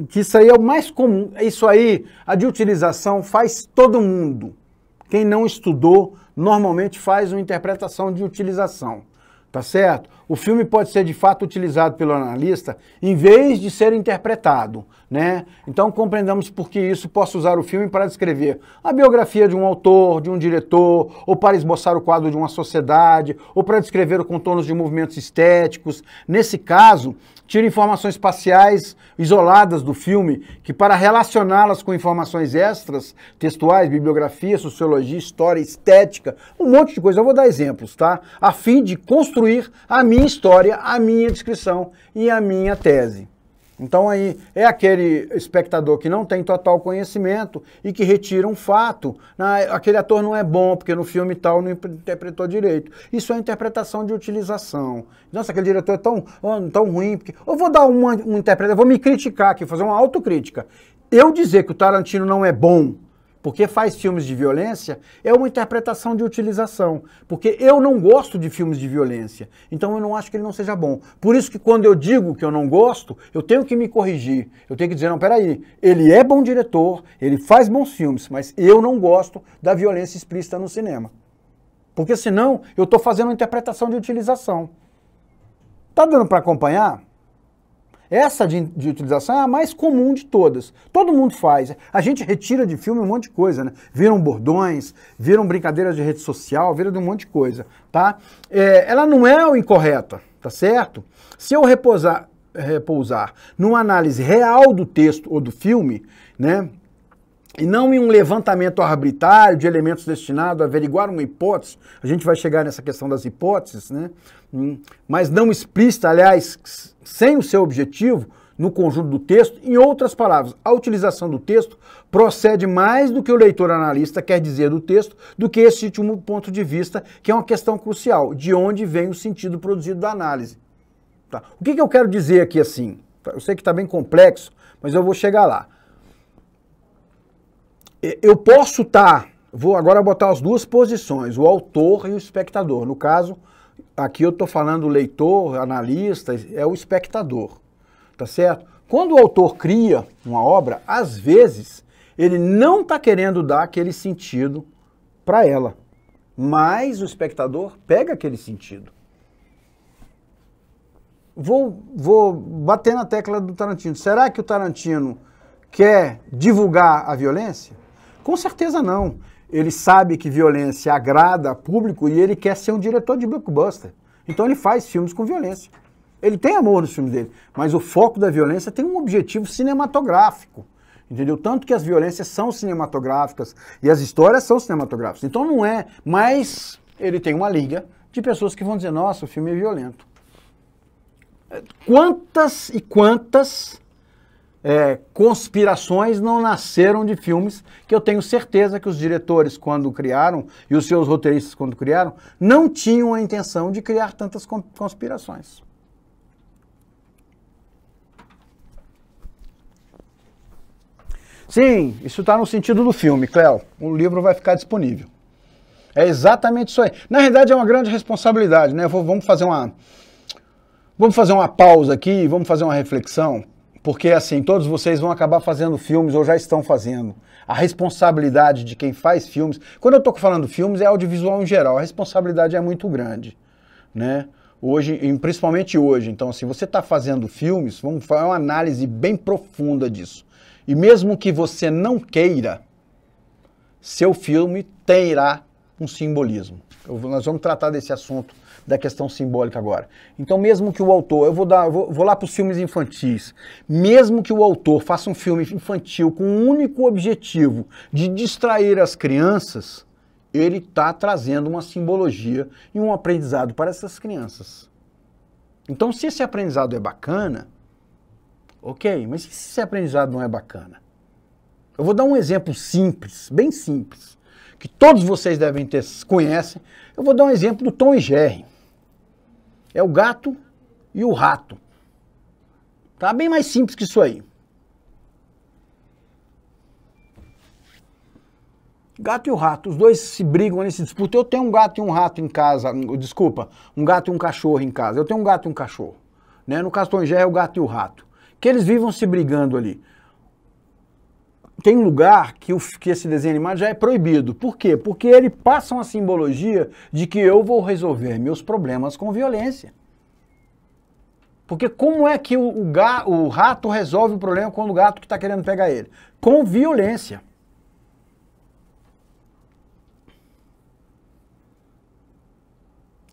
que isso aí é o mais comum. Isso aí, a de utilização faz todo mundo. Quem não estudou, normalmente faz uma interpretação de utilização. Tá certo? O filme pode ser de fato utilizado pelo analista em vez de ser interpretado, né? Então compreendamos por que isso possa usar o filme para descrever a biografia de um autor, de um diretor, ou para esboçar o quadro de uma sociedade, ou para descrever os contornos de movimentos estéticos. Nesse caso, tira informações parciais isoladas do filme, que para relacioná-las com informações extras, textuais, bibliografia, sociologia, história, estética, um monte de coisa. Eu vou dar exemplos, tá? A fim de construir a minha história, a minha descrição e a minha tese. Então aí é aquele espectador que não tem total conhecimento e que retira um fato. Aquele ator não é bom porque no filme tal não interpretou direito. Isso é interpretação de utilização. Nossa, aquele diretor é tão ruim. Porque... Eu vou dar uma interpretação, vou me criticar aqui, fazer uma autocrítica. Eu dizer que o Tarantino não é bom porque faz filmes de violência, é uma interpretação de utilização. Porque eu não gosto de filmes de violência, então eu não acho que ele não seja bom. Por isso que quando eu digo que eu não gosto, eu tenho que me corrigir. Eu tenho que dizer, não, peraí, ele é bom diretor, ele faz bons filmes, mas eu não gosto da violência explícita no cinema. Porque senão eu estou fazendo uma interpretação de utilização. Tá dando para acompanhar? Essa de utilização é a mais comum de todas. Todo mundo faz. A gente retira de filme um monte de coisa, né? Viram bordões, viram brincadeiras de rede social, viram de um monte de coisa, tá? Ela não é o incorreta, tá certo? Se eu repousar numa análise real do texto ou do filme, né? E não em um levantamento arbitrário de elementos destinados a averiguar uma hipótese, a gente vai chegar nessa questão das hipóteses, né? Mas não explícita, aliás, sem o seu objetivo, no conjunto do texto. Em outras palavras, a utilização do texto procede mais do que o leitor analista quer dizer do texto, do que esse último ponto de vista, que é uma questão crucial, de onde vem o sentido produzido da análise. Tá? O que eu quero dizer aqui assim? Eu sei que está bem complexo, mas eu vou chegar lá. Eu posso vou agora botar as duas posições, o autor e o espectador. No caso, aqui eu estou falando o leitor, analista, é o espectador, tá certo? Quando o autor cria uma obra, às vezes, ele não está querendo dar aquele sentido para ela, mas o espectador pega aquele sentido. Vou bater na tecla do Tarantino. Será que o Tarantino quer divulgar a violência? Com certeza não. Ele sabe que violência agrada público e ele quer ser um diretor de blockbuster. Então ele faz filmes com violência. Ele tem amor nos filmes dele, mas o foco da violência tem um objetivo cinematográfico. Entendeu? Tanto que as violências são cinematográficas e as histórias são cinematográficas. Então não é, mas ele tem uma liga de pessoas que vão dizer, nossa, o filme é violento. Quantas e quantas conspirações não nasceram de filmes que eu tenho certeza que os diretores, quando criaram, e os seus roteiristas, quando criaram, não tinham a intenção de criar tantas conspirações. Sim, isso está no sentido do filme, Cléo. O livro vai ficar disponível. É exatamente isso aí. Na realidade, é uma grande responsabilidade, né? Vamos fazer uma pausa aqui, vamos fazer uma reflexão. Porque, assim, todos vocês vão acabar fazendo filmes ou já estão fazendo. A responsabilidade de quem faz filmes... Quando eu estou falando filmes, é audiovisual em geral. A responsabilidade é muito grande, né? Hoje, principalmente hoje. Então, assim, você está fazendo filmes, vamos fazer uma análise bem profunda disso. E mesmo que você não queira, seu filme terá um simbolismo. Nós vamos tratar desse assunto da questão simbólica agora. Então, mesmo que o autor, eu vou lá para os filmes infantis, mesmo que o autor faça um filme infantil com o único objetivo de distrair as crianças, ele está trazendo uma simbologia e um aprendizado para essas crianças. Então, se esse aprendizado é bacana, ok, mas se esse aprendizado não é bacana? Eu vou dar um exemplo simples, bem simples, que todos vocês devem conhecem. Eu vou dar um exemplo do Tom e Jerry. É o gato e o rato. Tá bem mais simples que isso aí. Gato e o rato, os dois se brigam, eles se disputam. Eu tenho um gato e um rato em casa, desculpa, um gato e um cachorro em casa. Eu tenho um gato e um cachorro. Né? No caso do Tom e Jerry é o gato e o rato. Que eles vivam se brigando ali. Tem um lugar que esse desenho animado já é proibido. Por quê? Porque ele passa uma simbologia de que eu vou resolver meus problemas com violência. Porque como é que o rato resolve o problema com o gato que está querendo pegar ele? Com violência.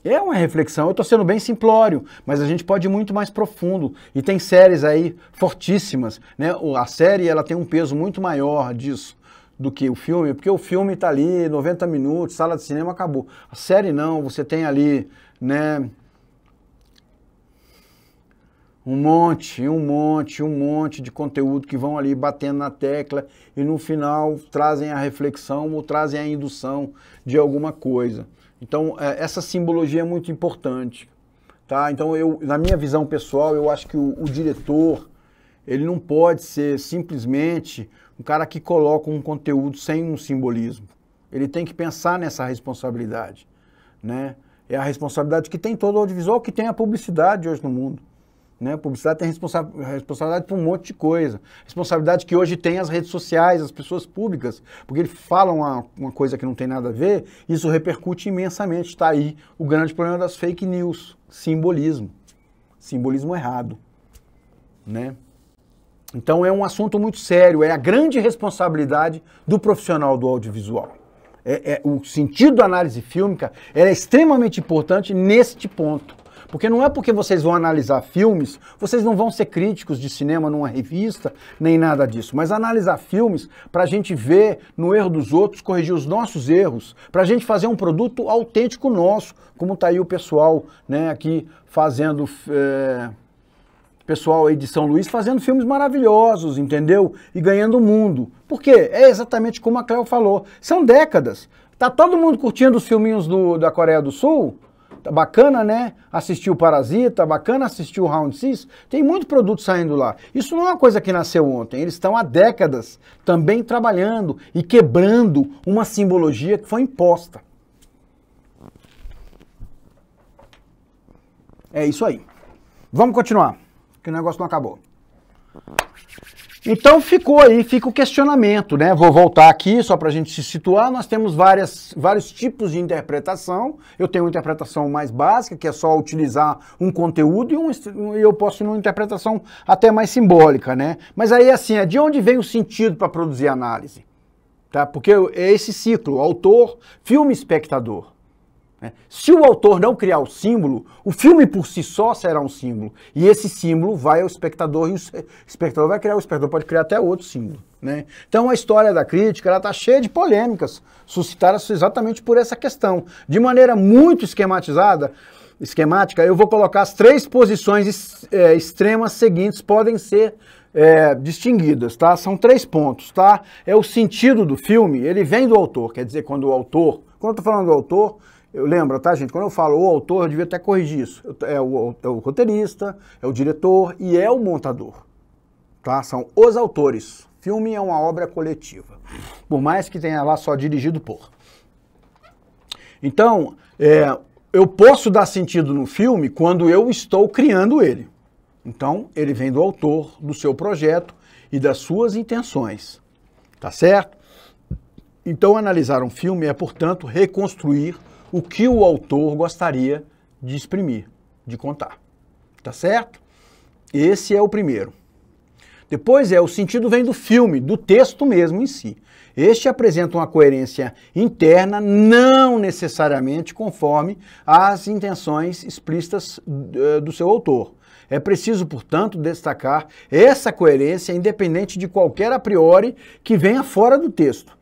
É uma reflexão, eu estou sendo bem simplório, mas a gente pode ir muito mais profundo. E tem séries aí fortíssimas, né? A série ela tem um peso muito maior disso do que o filme, porque o filme está ali, 90 minutos, sala de cinema, acabou. A série não, você tem ali, né, um monte de conteúdo que vão ali batendo na tecla e no final trazem a reflexão ou trazem a indução de alguma coisa. Então, essa simbologia é muito importante, tá? Então, na minha visão pessoal, eu acho que o diretor, ele não pode ser simplesmente um cara que coloca um conteúdo sem um simbolismo. Ele tem que pensar nessa responsabilidade, né? É a responsabilidade que tem todo o audiovisual, que tem a publicidade hoje no mundo. Né? A publicidade tem responsabilidade por um monte de coisa. Responsabilidade que hoje tem as redes sociais, as pessoas públicas, porque eles falam uma coisa que não tem nada a ver, isso repercute imensamente. Está aí o grande problema das fake news, simbolismo. Simbolismo errado. Né? Então é um assunto muito sério, é a grande responsabilidade do profissional do audiovisual. O sentido da análise fílmica é extremamente importante neste ponto. Porque não é porque vocês vão analisar filmes, vocês não vão ser críticos de cinema numa revista, nem nada disso. Mas analisar filmes para a gente ver no erro dos outros, corrigir os nossos erros, para a gente fazer um produto autêntico nosso, como está aí o pessoal, né, aqui fazendo... pessoal aí de São Luís fazendo filmes maravilhosos, entendeu? E ganhando o mundo. Por quê? É exatamente como a Cleo falou. São décadas. Tá todo mundo curtindo os filminhos da Coreia do Sul? Tá bacana, né? Assistiu Parasita, bacana assistiu Round Six. Tem muito produto saindo lá. Isso não é uma coisa que nasceu ontem. Eles estão há décadas também trabalhando e quebrando uma simbologia que foi imposta. É isso aí. Vamos continuar, que o negócio não acabou. Então fica o questionamento, né? Vou voltar aqui só para a gente se situar. Nós temos vários tipos de interpretação. Eu tenho uma interpretação mais básica, que é só utilizar um conteúdo, e eu posso ir numa interpretação até mais simbólica, né? Mas aí, assim, de onde vem o sentido para produzir análise? Tá? Porque é esse ciclo, autor, filme, espectador. Se o autor não criar o símbolo, o filme por si só será um símbolo. E esse símbolo vai ao espectador e o espectador vai criar, o espectador pode criar até outro símbolo. Né? Então a história da crítica está cheia de polêmicas, suscitadas exatamente por essa questão. De maneira muito esquemática, eu vou colocar as 3 posições extremas seguintes, podem ser distinguidas, tá? São 3 pontos, tá? É o sentido do filme, ele vem do autor, quer dizer, quando eu estou falando do autor, eu lembro, tá, gente? Quando eu falo o autor, eu devia até corrigir isso. É o roteirista, é o diretor e é o montador. Tá? São os autores. Filme é uma obra coletiva. Por mais que tenha lá só dirigido por. Então, eu posso dar sentido no filme quando eu estou criando ele. Então, ele vem do autor, do seu projeto e das suas intenções. Tá certo? Então, analisar um filme é, portanto, reconstruir o que o autor gostaria de exprimir, de contar. Tá certo? Esse é o primeiro. Depois o sentido vem do filme, do texto mesmo em si. Este apresenta uma coerência interna, não necessariamente conforme as intenções explícitas do seu autor. É preciso, portanto, destacar essa coerência independente de qualquer a priori que venha fora do texto.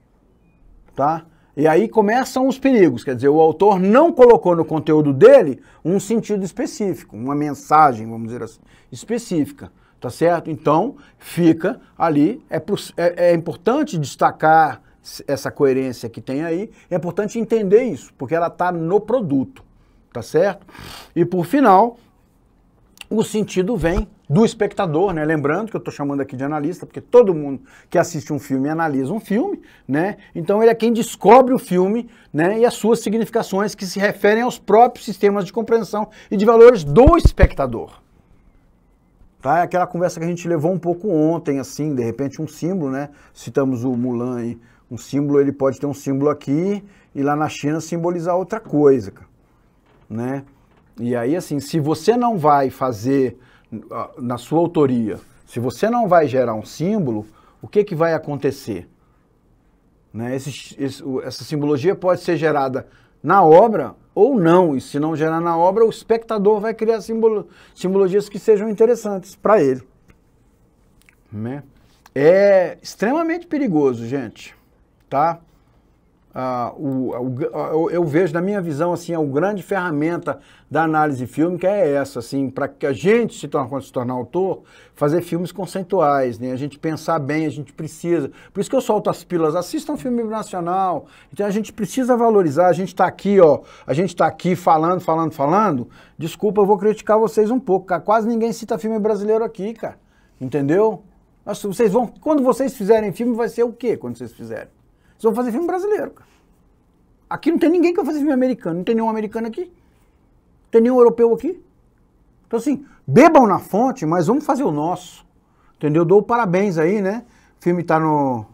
Tá? E aí começam os perigos, quer dizer, o autor não colocou no conteúdo dele um sentido específico, uma mensagem, vamos dizer assim, específica, tá certo? Então, fica ali, é importante destacar essa coerência que tem aí, é importante entender isso, porque ela está no produto, tá certo? E por final, o sentido vem do espectador, né? Lembrando que eu estou chamando aqui de analista, porque todo mundo que assiste um filme analisa um filme, né? Então ele é quem descobre o filme, né? E as suas significações que se referem aos próprios sistemas de compreensão e de valores do espectador. Tá? É aquela conversa que a gente levou um pouco ontem, assim, de repente um símbolo, né? Citamos o Mulan aí. Um símbolo, ele pode ter um símbolo aqui e lá na China simbolizar outra coisa, né? E aí, assim, se você não vai fazer na sua autoria, se você não vai gerar um símbolo, o que vai acontecer? Né? Essa simbologia pode ser gerada na obra ou não, e se não gerar na obra, o espectador vai criar simbologias que sejam interessantes para ele. Né? É extremamente perigoso, gente, tá? eu vejo, na minha visão, assim, a grande ferramenta da análise fílmica é essa, assim, para que a gente se tornar autor, fazer filmes conceituais, né? A gente pensar bem, a gente precisa. Por isso que eu solto as pílulas, assistam um filme nacional. Então a gente precisa valorizar, a gente está aqui, ó, a gente está aqui falando. Desculpa, eu vou criticar vocês um pouco, cara. Quase ninguém cita filme brasileiro aqui, cara. Entendeu? Quando vocês fizerem filme, vai ser o quê quando vocês fizerem? Vocês vão fazer filme brasileiro, cara. Aqui não tem ninguém que vai fazer filme americano. Não tem nenhum americano aqui. Não tem nenhum europeu aqui. Então, assim, bebam na fonte, mas vamos fazer o nosso. Entendeu? Dou parabéns aí, né? O filme tá no...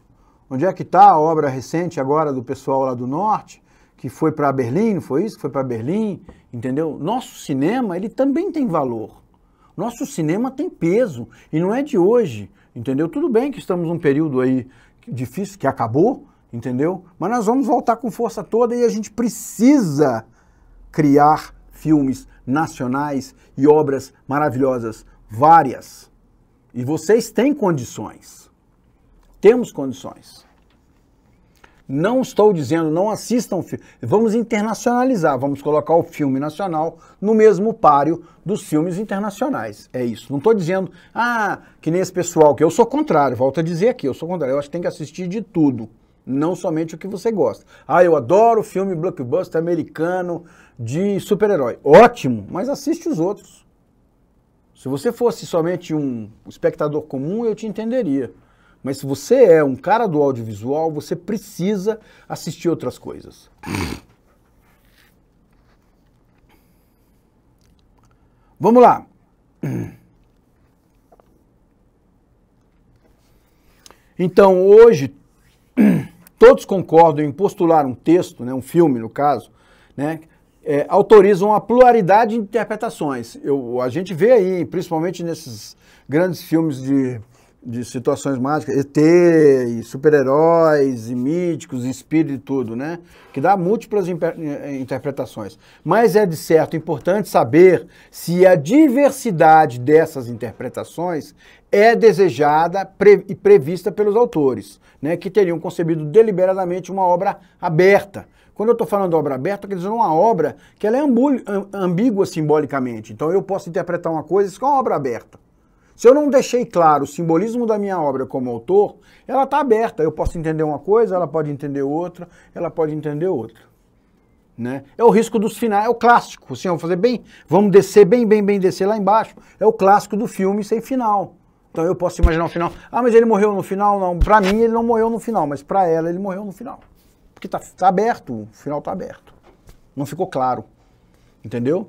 Onde é que tá a obra recente agora do pessoal lá do Norte, que foi para Berlim, não foi isso? Que foi para Berlim, entendeu? Nosso cinema, ele também tem valor. Nosso cinema tem peso. E não é de hoje, entendeu? Tudo bem que estamos num período aí difícil, que acabou, entendeu? Mas nós vamos voltar com força toda e a gente precisa criar filmes nacionais e obras maravilhosas, várias. E vocês têm condições. Temos condições. Não estou dizendo, não assistam filme. Vamos internacionalizar, vamos colocar o filme nacional no mesmo páreo dos filmes internacionais. É isso. Não estou dizendo, que nem esse pessoal, que eu sou contrário, volto a dizer aqui, eu sou contrário. Eu acho que tem que assistir de tudo, não somente o que você gosta. Eu adoro filme blockbuster americano de super-herói. Ótimo, mas assiste os outros. Se você fosse somente um espectador comum, eu te entenderia. Mas se você é um cara do audiovisual, você precisa assistir outras coisas. Vamos lá. Então, hoje, todos concordam em postular um texto, né, um filme, no caso, né, autorizam a pluralidade de interpretações. A gente vê aí, principalmente nesses grandes filmes de situações mágicas, ET, e super-heróis, e míticos, e espírito e tudo, né? Que dá múltiplas interpretações. Mas é de certo importante saber se a diversidade dessas interpretações é desejada e prevista pelos autores, né? Que teriam concebido deliberadamente uma obra aberta. Quando eu estou falando de obra aberta, quer dizer uma obra que ela é ambígua simbolicamente. Então eu posso interpretar uma coisa, isso é uma obra aberta. Se eu não deixei claro o simbolismo da minha obra como autor, ela está aberta. Eu posso entender uma coisa, ela pode entender outra, ela pode entender outra. Né? É o risco dos finais, é o clássico. Assim, vamos descer bem descer lá embaixo. É o clássico do filme sem final. Então eu posso imaginar o final. Mas ele morreu no final? Não, para mim ele não morreu no final, mas para ela ele morreu no final. Porque tá aberto, o final está aberto. Não ficou claro. Entendeu?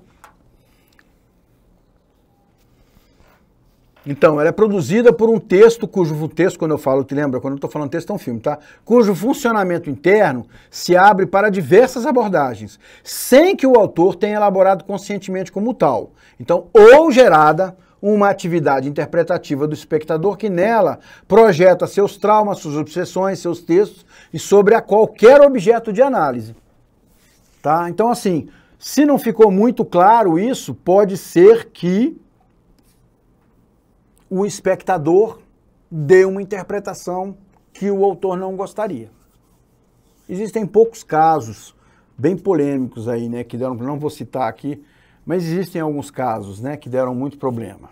Então, ela é produzida por um texto cujo texto, quando eu falo, te lembra? Quando eu estou falando texto, é um filme, tá? Cujo funcionamento interno se abre para diversas abordagens, sem que o autor tenha elaborado conscientemente como tal. Então, ou gerada uma atividade interpretativa do espectador que nela projeta seus traumas, suas obsessões, seus textos e sobre a qualquer objeto de análise. Tá? Então, assim, se não ficou muito claro isso, pode ser que o espectador dê uma interpretação que o autor não gostaria. Existem poucos casos bem polêmicos aí, né, que deram, não vou citar aqui, mas existem alguns casos, né, que deram muito problema.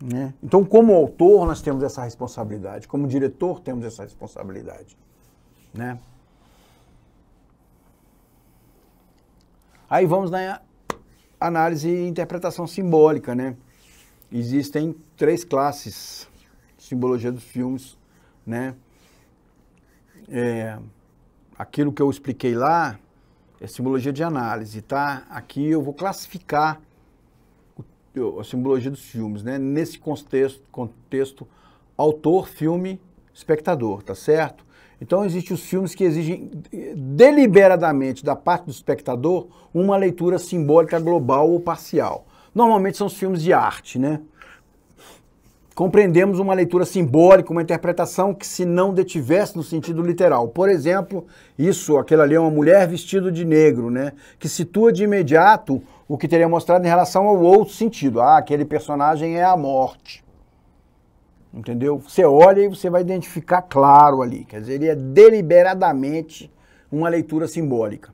Né? Então, como autor, nós temos essa responsabilidade, como diretor, temos essa responsabilidade. Né? Aí vamos na análise e interpretação simbólica, né? Existem 3 classes de simbologia dos filmes, né? Aquilo que eu expliquei lá é simbologia de análise, tá? Aqui eu vou classificar a simbologia dos filmes, né? Nesse contexto autor, filme, espectador, tá certo? Então existem os filmes que exigem deliberadamente da parte do espectador uma leitura simbólica global ou parcial. Normalmente são os filmes de arte, né? Compreendemos uma leitura simbólica, uma interpretação que se não detivesse no sentido literal. Por exemplo, aquele ali é uma mulher vestida de negro, né? Que situa de imediato o que teria mostrado em relação ao outro sentido. Aquele personagem é a morte. Entendeu? Você olha e você vai identificar claro ali. Quer dizer, ele é deliberadamente uma leitura simbólica,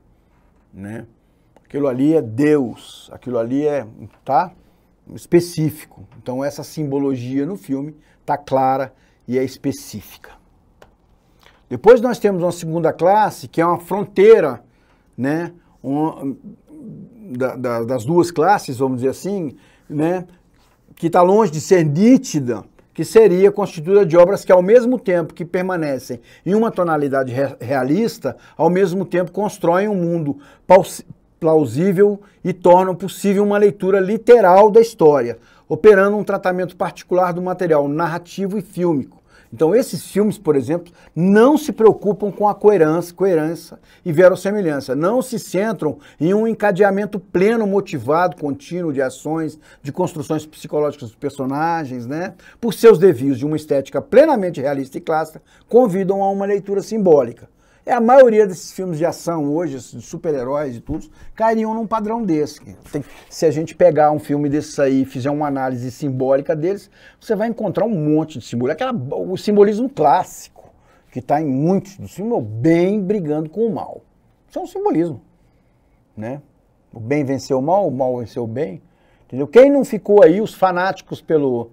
né? Aquilo ali é Deus, aquilo ali é, tá? Específico. Então essa simbologia no filme tá clara e é específica. Depois nós temos uma segunda classe, que é uma fronteira, né? Das duas classes, vamos dizer assim, né? Que está longe de ser nítida, que seria constituída de obras que, ao mesmo tempo que permanecem em uma tonalidade realista, ao mesmo tempo constroem um mundo plausível e tornam possível uma leitura literal da história, operando um tratamento particular do material narrativo e fílmico. Então esses filmes, por exemplo, não se preocupam com a coerência e verossimilhança, não se centram em um encadeamento pleno, motivado, contínuo de ações, de construções psicológicas dos personagens, né? Por seus desvios de uma estética plenamente realista e clássica, convidam a uma leitura simbólica. A maioria desses filmes de ação hoje, de super-heróis e tudo, cairiam num padrão desse. Se a gente pegar um filme desses aí e fizer uma análise simbólica deles, você vai encontrar um monte de simbolismo. O simbolismo clássico, que está em muitos dos filmes, é o bem brigando com o mal. Isso é um simbolismo, né? O bem venceu o mal venceu o bem. Entendeu? Quem não ficou aí, os fanáticos pelos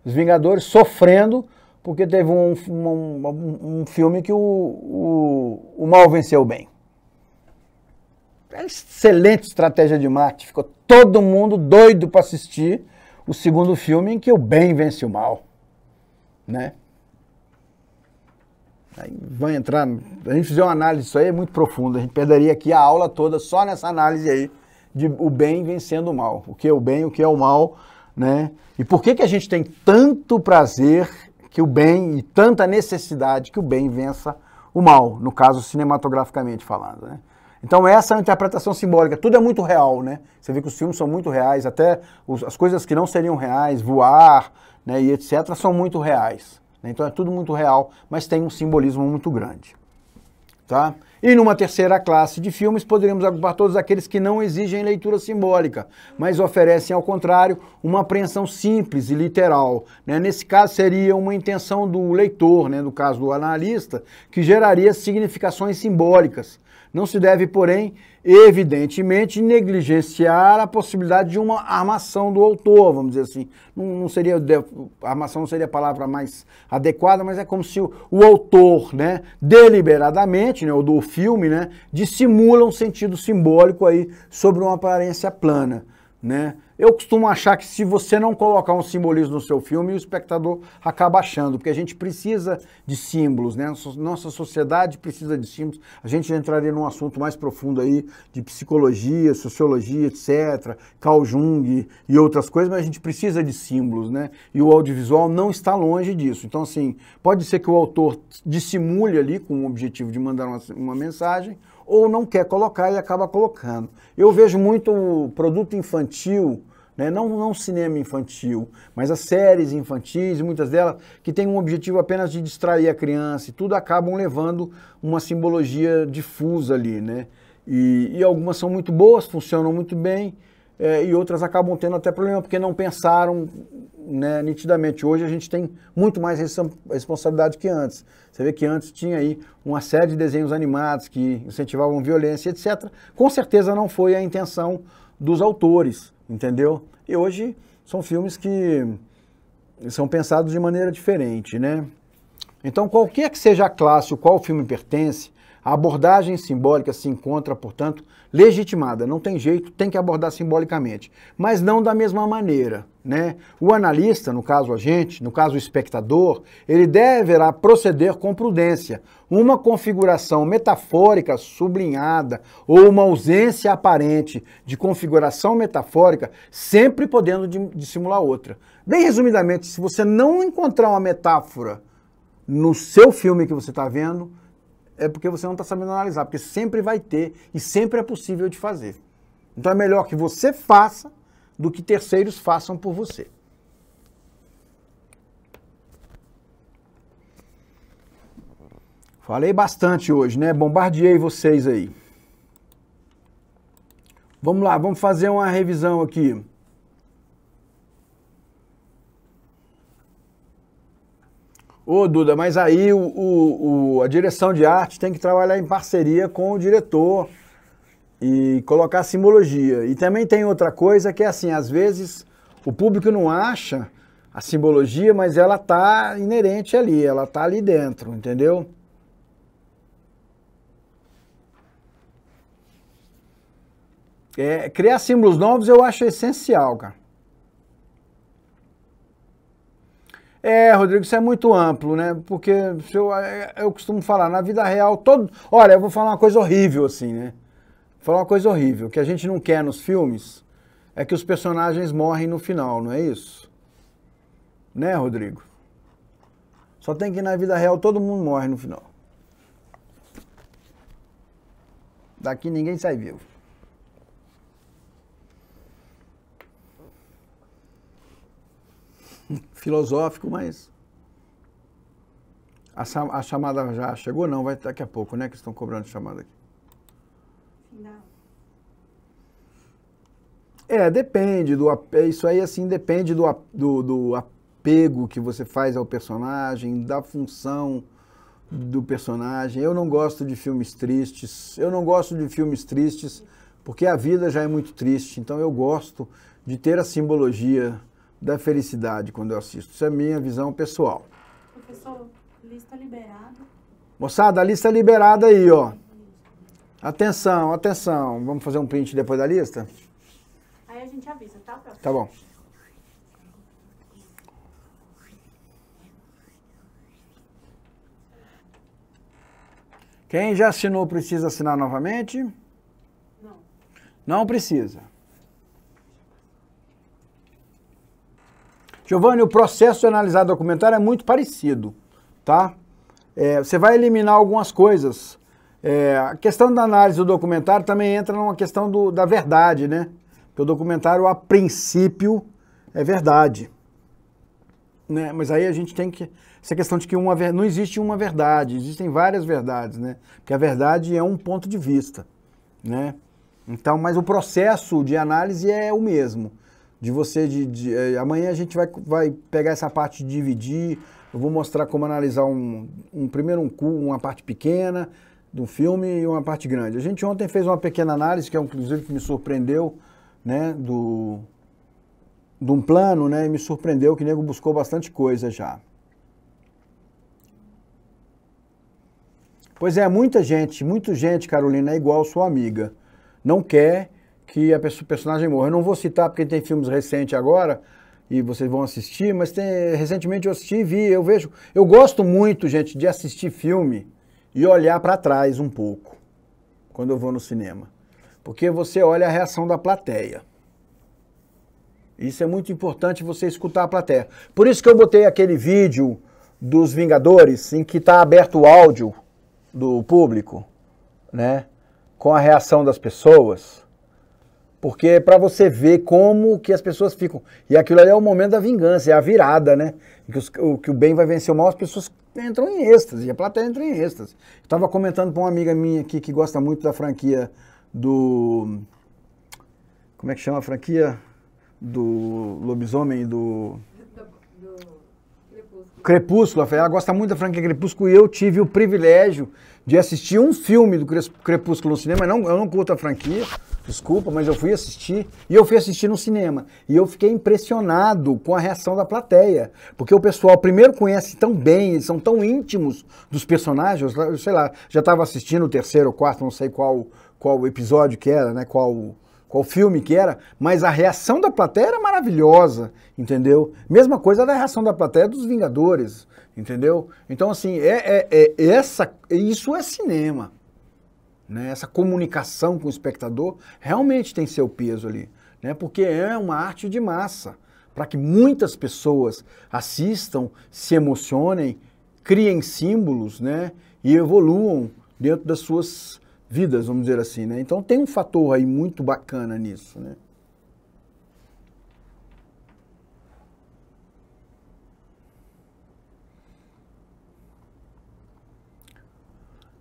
Vingadores, sofrendo porque teve um filme que o mal venceu o bem. É excelente estratégia de marketing. Ficou todo mundo doido para assistir o segundo filme em que o bem vence o mal, né? Aí vai entrar... A gente fizer uma análise disso aí é muito profunda. A gente perderia aqui a aula toda só nessa análise aí de o bem vencendo o mal. O que é o bem, o que é o mal, né? E por que a gente tem tanto prazer que o bem, e tanta necessidade que o bem vença o mal, no caso cinematograficamente falando, né? Então essa é a interpretação simbólica, tudo é muito real, né? Você vê que os filmes são muito reais, até as coisas que não seriam reais, voar, né, e etc, são muito reais, né? Então é tudo muito real, mas tem um simbolismo muito grande, tá? E numa terceira classe de filmes, poderíamos agrupar todos aqueles que não exigem leitura simbólica, mas oferecem, ao contrário, uma apreensão simples e literal, né? Nesse caso, seria uma intenção do leitor, né? No caso do analista, que geraria significações simbólicas. Não se deve, porém, evidentemente, negligenciar a possibilidade de uma armação do autor, vamos dizer assim. Não seria, armação não seria a palavra mais adequada, mas é como se o autor, né, deliberadamente, né, ou do filme, né, dissimula um sentido simbólico aí sobre uma aparência plana, né? Eu costumo achar que se você não colocar um simbolismo no seu filme, o espectador acaba achando, porque a gente precisa de símbolos, né? Nossa sociedade precisa de símbolos. A gente entraria num assunto mais profundo aí de psicologia, sociologia, etc., Carl Jung e outras coisas, mas a gente precisa de símbolos, né? E o audiovisual não está longe disso. Então, assim, pode ser que o autor dissimule ali com o objetivo de mandar uma mensagem, ou não quer colocar e acaba colocando. Eu vejo muito produto infantil, né? Não cinema infantil, mas as séries infantis, muitas delas, que têm um objetivo apenas de distrair a criança, e tudo acabam levando uma simbologia difusa ali, né? E algumas são muito boas, funcionam muito bem, e outras acabam tendo até problema, porque não pensaram, né, nitidamente. Hoje a gente tem muito mais responsabilidade que antes. Você vê que antes tinha aí uma série de desenhos animados que incentivavam violência, etc. Com certeza não foi a intenção dos autores, entendeu? E hoje são filmes que são pensados de maneira diferente, né? Então, qualquer que seja a classe ao qual o filme pertence, a abordagem simbólica se encontra, portanto, legitimada. Não tem jeito, tem que abordar simbolicamente, mas não da mesma maneira, né? O analista, no caso a gente, no caso o espectador, ele deverá proceder com prudência. Uma configuração metafórica sublinhada ou uma ausência aparente de configuração metafórica sempre podendo dissimular outra. Bem resumidamente, se você não encontrar uma metáfora no seu filme que você está vendo, é porque você não está sabendo analisar, porque sempre vai ter e sempre é possível de fazer. Então é melhor que você faça do que terceiros façam por você. Falei bastante hoje, né? Bombardeei vocês aí. Vamos lá, vamos fazer uma revisão aqui. Ô, Duda, mas aí a direção de arte tem que trabalhar em parceria com o diretor e colocar simbologia. E também tem outra coisa que é assim, às vezes o público não acha a simbologia, mas ela tá inerente ali, ela tá ali dentro, entendeu? Criar símbolos novos eu acho essencial, cara. Rodrigo, isso é muito amplo, né? Porque eu costumo falar, na vida real, Olha, eu vou falar uma coisa horrível assim, né? Vou falar uma coisa horrível, que a gente não quer nos filmes, é que os personagens morrem no final, não é isso? Né, Rodrigo? Só tem que na vida real todo mundo morre no final. Daqui ninguém sai vivo. Filosófico, mas a chamada já chegou? Não, vai daqui a pouco, né? Que estão cobrando chamada aqui. Não. Depende isso aí, assim, depende do apego que você faz ao personagem, da função do personagem. Eu não gosto de filmes tristes. Porque a vida já é muito triste. Então eu gosto de ter a simbologia da felicidade quando eu assisto. Isso é a minha visão pessoal. Professor, lista liberada. Moçada, a lista liberada aí, ó. Atenção, atenção. Vamos fazer um print depois da lista? Aí a gente avisa, tá, professor? Tá bom. Quem já assinou precisa assinar novamente? Não. Não precisa. Giovanni, o processo de analisar documentário é muito parecido, tá? Você vai eliminar algumas coisas. A questão da análise do documentário também entra numa questão da verdade, né? Porque o documentário, a princípio, é verdade. Né? Mas aí a gente tem que... Essa questão de que não existe uma verdade, existem várias verdades, né? Porque a verdade é um ponto de vista, né? Então, mas o processo de análise é o mesmo. De você, amanhã a gente vai pegar essa parte de dividir, eu vou mostrar como analisar primeiro uma parte pequena do filme e uma parte grande. A gente ontem fez uma pequena análise, que é inclusive que me surpreendeu, né, de um plano, né, e me surpreendeu que o nego buscou bastante coisa já. Pois é, muita gente, Carolina, é igual sua amiga, não quer que a personagem morra. Eu não vou citar porque tem filmes recentes agora e vocês vão assistir, mas recentemente eu assisti e vi, eu gosto muito, gente, de assistir filme e olhar para trás um pouco quando eu vou no cinema, porque você olha a reação da plateia. Isso é muito importante, você escutar a plateia. Por isso que eu botei aquele vídeo dos Vingadores em que está aberto o áudio do público, né, com a reação das pessoas. Porque é para você ver como que as pessoas ficam. E aquilo ali é o momento da vingança, é a virada, né? Que o bem vai vencer o mal, as pessoas entram em êxtase, a plateia entra em êxtase. Eu estava comentando com uma amiga minha aqui que gosta muito da franquia do... Como é que chama a franquia? Do lobisomem do Crepúsculo. Ela gosta muito da franquia Crepúsculo e eu tive o privilégio de assistir um filme do Crepúsculo no cinema. Eu não curto a franquia, desculpa, mas eu fui assistir, e eu fui assistir no cinema. E eu fiquei impressionado com a reação da plateia, porque o pessoal primeiro conhece tão bem, eles são tão íntimos dos personagens, sei lá, já estava assistindo o terceiro ou quarto, não sei qual episódio que era, né, qual filme que era, mas a reação da plateia era maravilhosa, entendeu? Mesma coisa da reação da plateia dos Vingadores, entendeu? Então, assim, isso é cinema, né? Essa comunicação com o espectador realmente tem seu peso ali, né? Porque é uma arte de massa, para que muitas pessoas assistam, se emocionem, criem símbolos, né? E evoluam dentro das suas vidas, vamos dizer assim, né? Então tem um fator aí muito bacana nisso, né?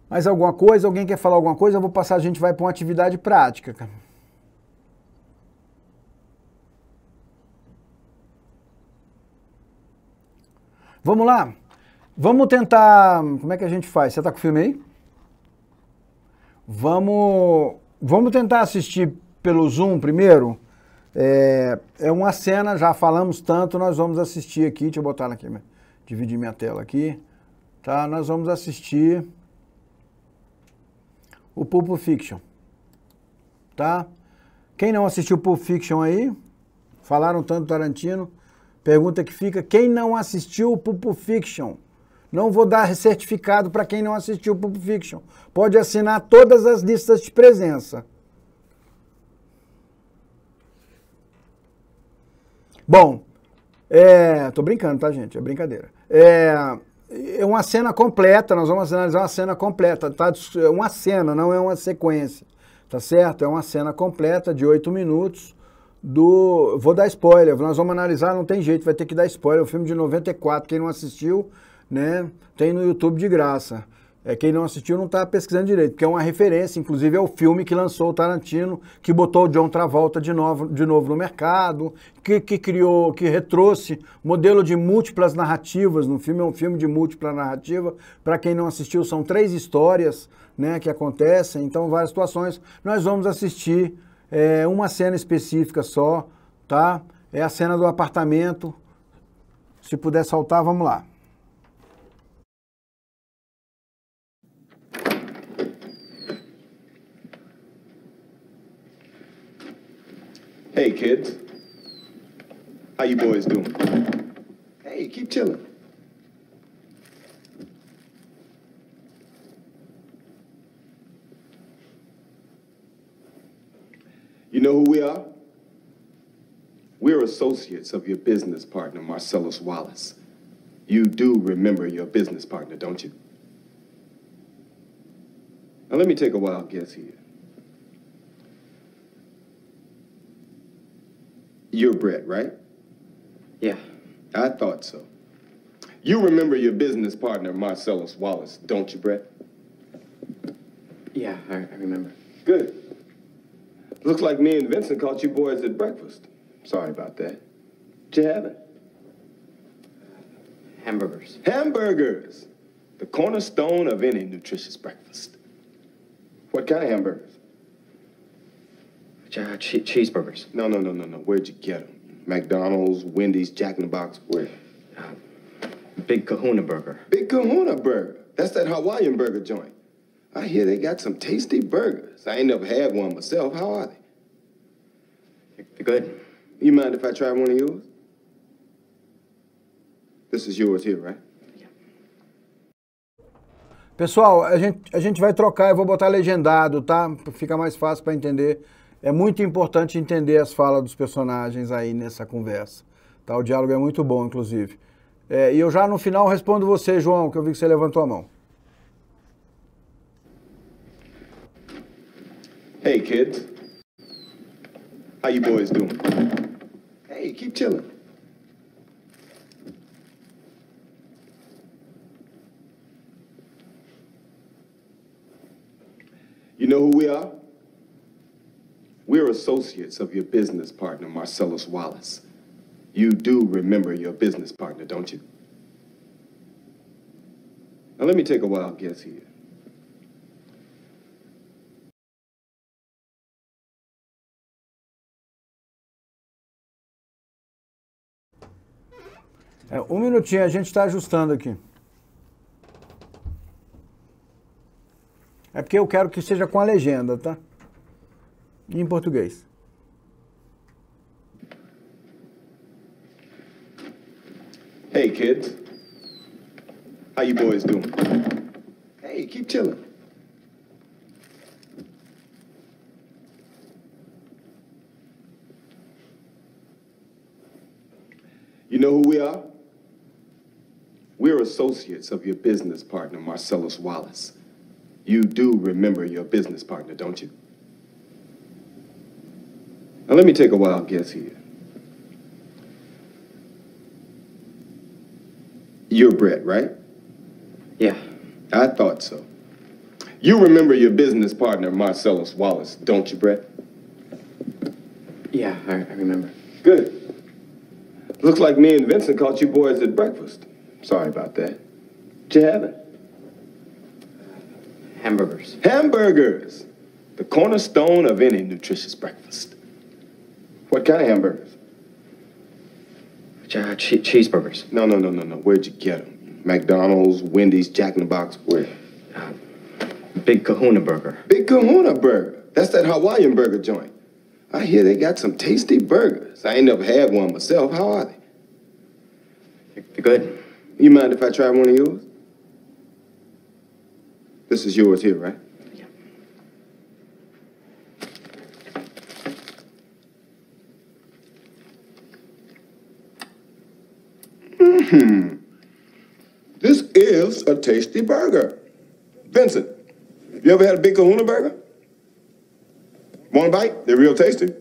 Mais alguma coisa? Alguém quer falar alguma coisa? Eu vou passar, a gente vai para uma atividade prática, cara. Vamos lá? Vamos tentar... Como é que a gente faz? Você tá com o filme aí? Vamos tentar assistir pelo Zoom primeiro. É uma cena, já falamos tanto, nós vamos assistir aqui. Deixa eu botar aqui, dividir minha tela aqui. Tá? Nós vamos assistir o Pulp Fiction. Tá? Quem não assistiu Pulp Fiction aí? Falaram tanto Tarantino. Pergunta que fica, quem não assistiu o Pulp Fiction? Não vou dar certificado para quem não assistiu o Pulp Fiction. Pode assinar todas as listas de presença. Bom, tô brincando, tá, gente? É brincadeira. É uma cena completa, nós vamos analisar uma cena completa, tá? É uma cena, não é uma sequência, tá certo? É uma cena completa de 8 minutos vou dar spoiler, nós vamos analisar, não tem jeito, vai ter que dar spoiler, o filme de 94, quem não assistiu, né, tem no YouTube de graça. Quem não assistiu não está pesquisando direito, porque é uma referência, inclusive é o filme que lançou o Tarantino, que botou o John Travolta de novo no mercado, que retrouxe modelo de múltiplas narrativas no filme, é um filme de múltipla narrativa. Para quem não assistiu, são 3 histórias, né, que acontecem, então várias situações. Nós vamos assistir uma cena específica só, tá? É a cena do apartamento. Se puder saltar, vamos lá. Hey, kids. How you boys doing? Hey, keep chilling. You know who we are? We're associates of your business partner, Marcellus Wallace. You do remember your business partner, don't you? Now, let me take a wild guess here. You're Brett, right? Yeah. I thought so. You remember your business partner, Marcellus Wallace, don't you, Brett? Yeah, I remember. Good. Looks like me and Vincent caught you boys at breakfast. Sorry about that. Did you have it? Hamburgers. Hamburgers! The cornerstone of any nutritious breakfast. What kind of hamburgers? Cheeseburgers. No. Where'd you get them? McDonald's, Wendy's, Jack in the Box, where? Big Kahuna Burger. Big Kahuna Burger. That's that Hawaiian burger joint. I hear they got some tasty burgers. I ain't never had one myself. How are they? They're good. You mind if I try one of yours? This is yours here, right? Pessoal, a gente vai trocar, eu vou botar legendado, tá? Fica mais fácil para entender. É muito importante entender as falas dos personagens aí nessa conversa. Tá? O diálogo é muito bom, inclusive. E eu já no final respondo você, João, que eu vi que você levantou a mão. Hey, kids. How you boys doing? Hey, keep chilling. You know who we are? We're associates of your business partner, Marcellus Wallace. You do remember your business partner, don't you? Now, let me take a wild guess here. Um minutinho, a gente está ajustando aqui. É porque eu quero que seja com a legenda, tá? Em português. Hey, kids. How you boys doing? Hey, keep chilling. You know who we are? We're associates of your business partner, Marcellus Wallace. You do remember your business partner, don't you? Now, let me take a wild guess here. You're Brett, right? Yeah. I thought so. You remember your business partner, Marcellus Wallace, don't you, Brett? Yeah, I remember. Good. Looks like me and Vincent caught you boys at breakfast. Sorry about that. What you having? Hamburgers. Hamburgers. The cornerstone of any nutritious breakfast. What kind of hamburgers? Cheeseburgers. No. Where'd you get them? McDonald's, Wendy's, Jack in the Box, where? Big Kahuna Burger. Big Kahuna Burger. That's that Hawaiian burger joint. I hear they got some tasty burgers. I ain't never had one myself. How are they? They're good. You mind if I try one of yours? This is yours here, right? Yeah. This is a tasty burger. Vincent, you ever had a Big Kahuna Burger? Want a bite? They're real tasty.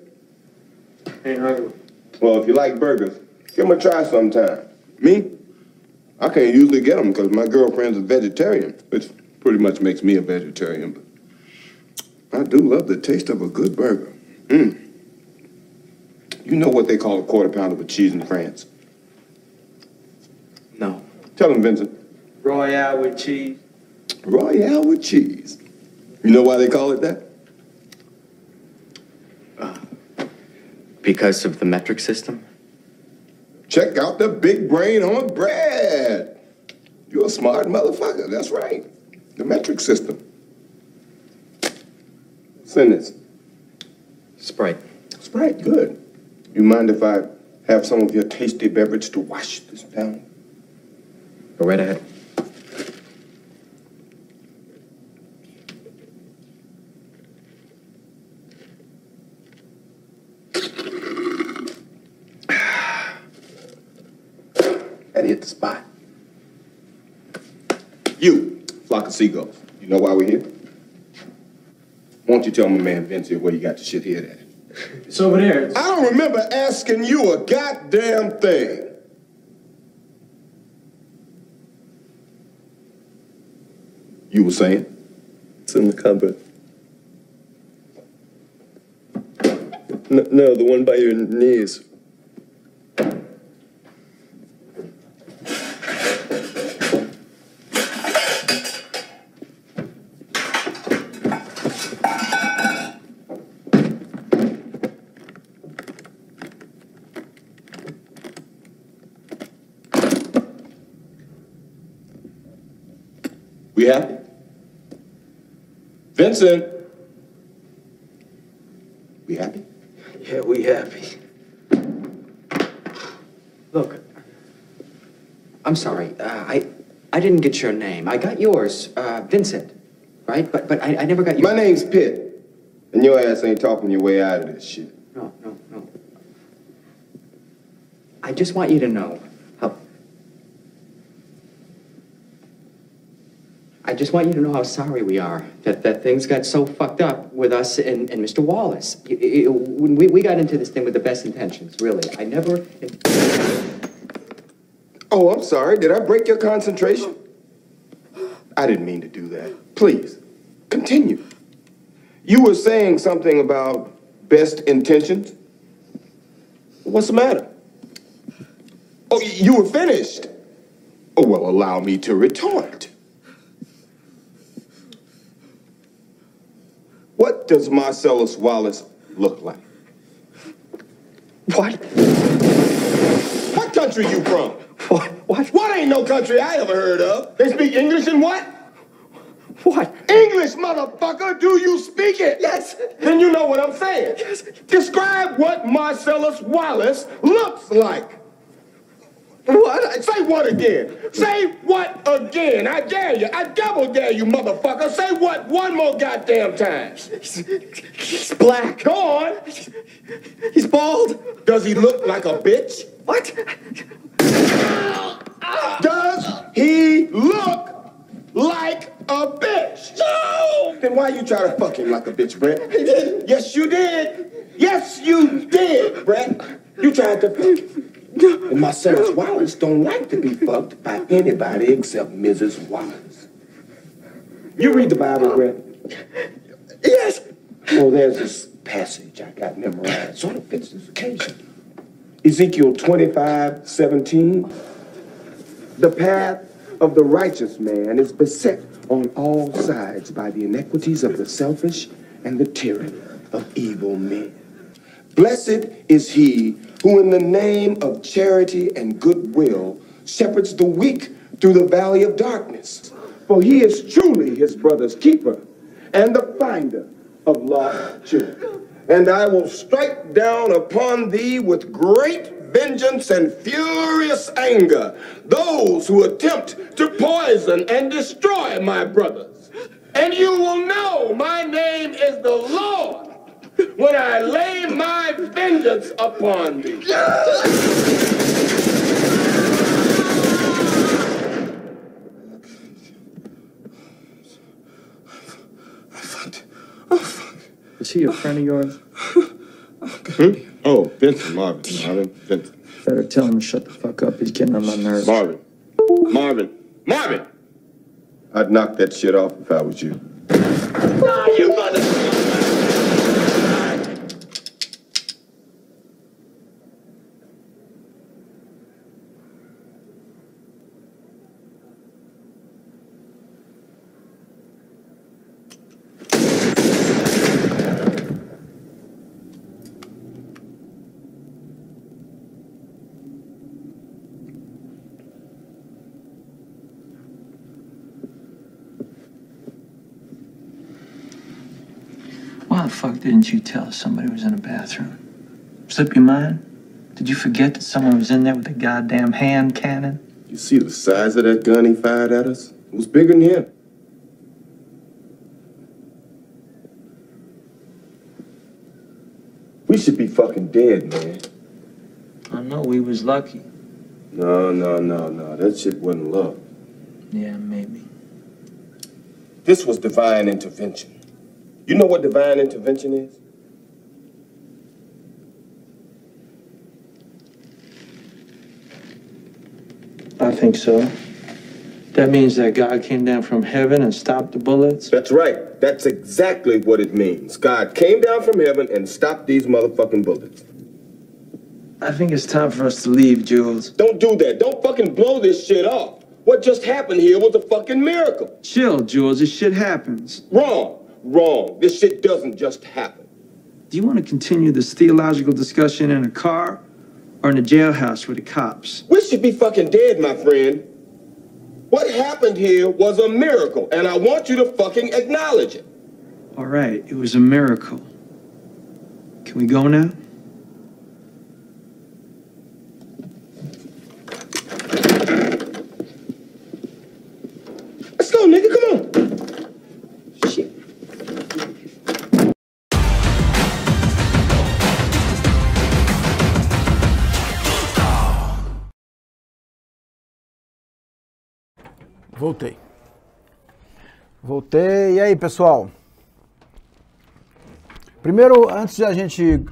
Ain't hungry. Well, if you like burgers, give them a try sometime. Me? I can't usually get them because my girlfriend's a vegetarian, which pretty much makes me a vegetarian. But I do love the taste of a good burger. You know what they call a quarter pounder with cheese in France? No. Tell them, Vincent. Royale with cheese. Royale with cheese. You know why they call it that? Because of the metric system? Check out the big brain on bread. You're a smart motherfucker, that's right. The metric system. Send this. Sprite. Sprite, good. You mind if I have some of your tasty beverage to wash this down? Go right ahead. That hit the spot. You, flock of seagulls. You know why we're here? Won't you tell my man Vince here where you got your shit hid at? It's over there. I don't remember asking you a goddamn thing. You were saying? It's in the cupboard. No, the one by your knees. We happy? Vincent! We happy? Yeah, we happy. Look, I'm sorry. I didn't get your name. I got yours, Vincent, right? But I never got your... My name's Pitt, and your ass ain't talking your way out of this shit. No. I just want you to know how... I just want you to know how sorry we are that things got so fucked up with us and Mr. Wallace. When we got into this thing with the best intentions, really. I never... Oh, I'm sorry. Did I break your concentration? I didn't mean to do that. Please, continue. You were saying something about best intentions? What's the matter? Oh, you were finished. Oh, well, allow me to retort. What does Marcellus Wallace look like? What? What country you from? What? What ain't no country I ever heard of? They speak English in what? What? English, motherfucker! Do you speak it? Yes. Then you know what I'm saying. Yes. Describe what Marcellus Wallace looks like. What? Say what again? Say what again? I dare you. I double dare you, motherfucker. Say what one more goddamn time. He's black. Go on. He's bald. Does he look like a bitch? What? Does he look like a bitch? No! Then why you try to fuck him like a bitch, Brett? He did. Yes, you did. Yes, you did, Brett. You tried to fuck him. And Marcellus Wallace don't like to be fucked by anybody except Mrs. Wallace. You read the Bible, Brett? Yes. Well, there's this passage I got memorized. Sort of fits this occasion. Ezekiel 25:17. The path of the righteous man is beset on all sides by the inequities of the selfish and the tyranny of evil men. Blessed is he who in the name of charity and goodwill shepherds the weak through the valley of darkness. For he is truly his brother's keeper and the finder of lost children. And I will strike down upon thee with great vengeance and furious anger those who attempt to poison and destroy my brothers. And you will know my name is the Lord when I lay my vengeance upon thee. Is he a friend of yours? Oh, Vincent, Marvin, Vincent. Better tell him to shut the fuck up. He's getting on my nerves. Marvin! I'd knock that shit off if I was you. No, you motherfucker! Why the fuck didn't you tell us somebody was in the bathroom? Slip your mind? Did you forget that someone was in there with a goddamn hand cannon? You see the size of that gun he fired at us? It was bigger than him. We should be fucking dead, man. I know, we was lucky. No. That shit wasn't love. Yeah, maybe. This was divine intervention. You know what divine intervention is? I think so. That means that God came down from heaven and stopped the bullets? That's right. That's exactly what it means. God came down from heaven and stopped these motherfucking bullets. I think it's time for us to leave, Jules. Don't do that. Don't fucking blow this shit off. What just happened here was a fucking miracle. Chill, Jules. This shit happens. Wrong. This shit doesn't just happen. Do you want to continue this theological discussion in a car or in a jailhouse with the cops? We should be fucking dead, my friend. What happened here was a miracle, and I want you to fucking acknowledge it. All right, it was a miracle. Can we go now? Let's go, nigga, come on. Shit. Voltei. E aí, pessoal? Primeiro, antes de a gente...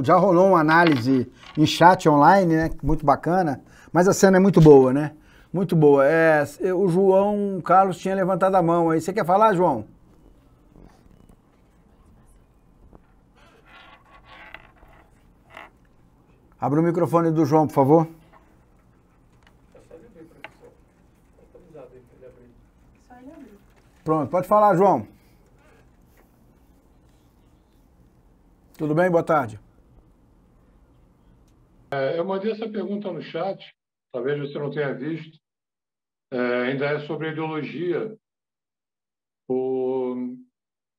já rolou uma análise em chat online, né? Muito bacana. Mas a cena é muito boa, né? Muito boa. O João Carlos tinha levantado a mão aí. Você quer falar, João? Abre o microfone do João, por favor. Pronto, pode falar, João. Tudo bem? Boa tarde. Eu mandei essa pergunta no chat, talvez você não tenha visto. Ainda é sobre ideologia. No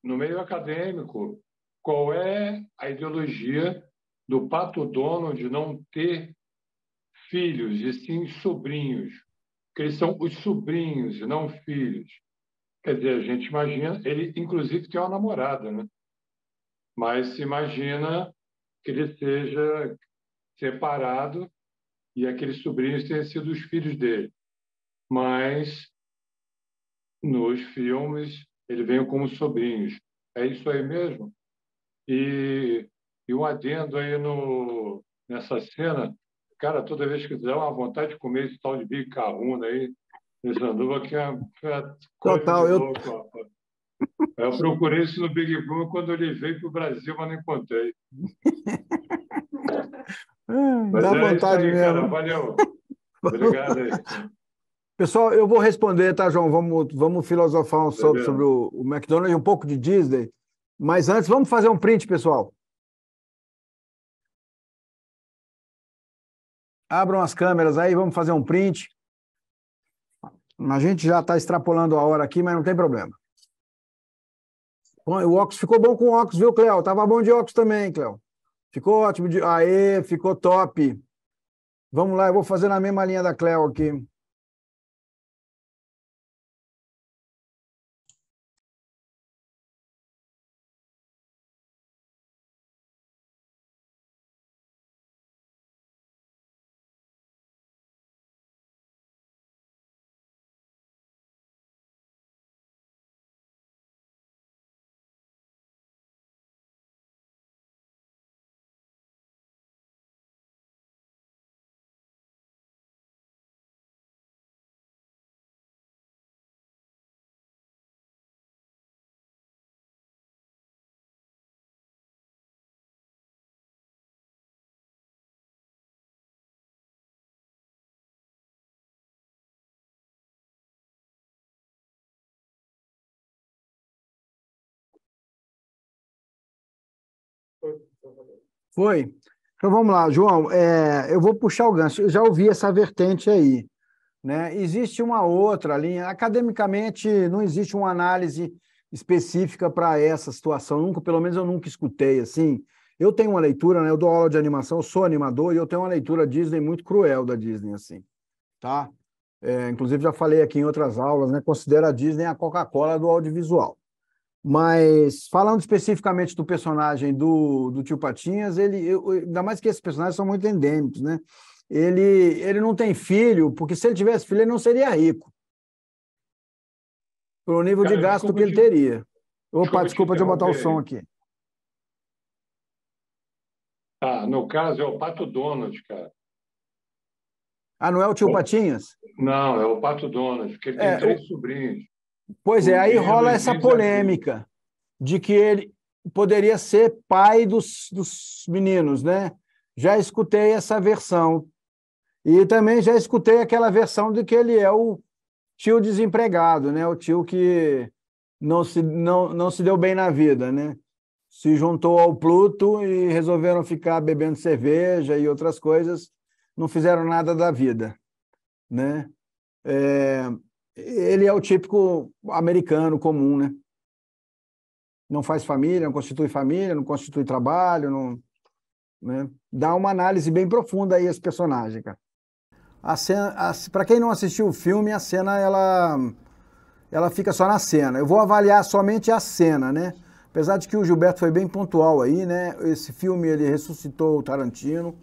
meio acadêmico, qual é a ideologia do Pato Donald de não ter filhos, e sim sobrinhos? Porque eles são os sobrinhos e não filhos. Quer dizer, a gente imagina... Ele, inclusive, tem uma namorada, né? Mas se imagina que ele seja separado e aqueles sobrinhos tenham sido os filhos dele. Mas, nos filmes, ele vem como sobrinhos. É isso aí mesmo? E um adendo aí nessa cena, cara, toda vez que dá uma vontade de comer esse tal de bico carruna aí, esse Sanduva, que é total, louco, eu procurei isso no Big Boom quando ele veio para o Brasil, mas não encontrei. Mas dá vontade aí, mesmo. cara, valeu. Obrigado aí. Pessoal, eu vou responder, tá, João? Vamos filosofar sobre o McDonald's e um pouco de Disney. Mas antes, vamos fazer um print, pessoal. Abram as câmeras aí, vamos fazer um print. A gente já está extrapolando a hora aqui, mas não tem problema. O óculos ficou bom com óculos, viu, Cléo? Tava bom de óculos também, Cléo. Ficou ótimo. Aê, ficou top. Vamos lá, eu vou fazer na mesma linha da Cléo aqui. Foi. Então vamos lá, João. Eu vou puxar o gancho. Eu já ouvi essa vertente aí, né? Existe uma outra linha. Academicamente, não existe uma análise específica para essa situação. Nunca, pelo menos eu nunca escutei assim. Eu tenho uma leitura, né? Eu dou aula de animação, eu sou animador e eu tenho uma leitura Disney muito cruel da Disney, assim, tá? Inclusive já falei aqui em outras aulas, né? Considero a Disney a Coca-Cola do audiovisual. Mas, falando especificamente do personagem do Tio Patinhas, ainda mais que esses personagens são muito endêmicos, né? Ele não tem filho, porque se ele tivesse filho, ele não seria rico. Pelo nível de gasto que ele teria. Opa, desculpa, deixa eu botar o som aqui. No caso, é o Pato Donald, cara. Não é o Tio Patinhas? Não, é o Pato Donald, porque ele tem 3 sobrinhos. Pois é, aí rola essa polêmica de que ele poderia ser pai dos meninos, né? Já escutei essa versão. E também já escutei aquela versão de que ele é o tio desempregado, né? O tio que não se deu bem na vida, né? Se juntou ao Pluto e resolveram ficar bebendo cerveja e outras coisas, não fizeram nada da vida, né? Ele é o típico americano comum, né? Não faz família, não constitui trabalho, não, né? Dá uma análise bem profunda aí esse personagem, cara. Para quem não assistiu o filme, a cena ela fica só na cena. Eu vou avaliar somente a cena, né? Apesar de que o Gilberto foi bem pontual aí, né? Esse filme ele ressuscitou o Tarantino.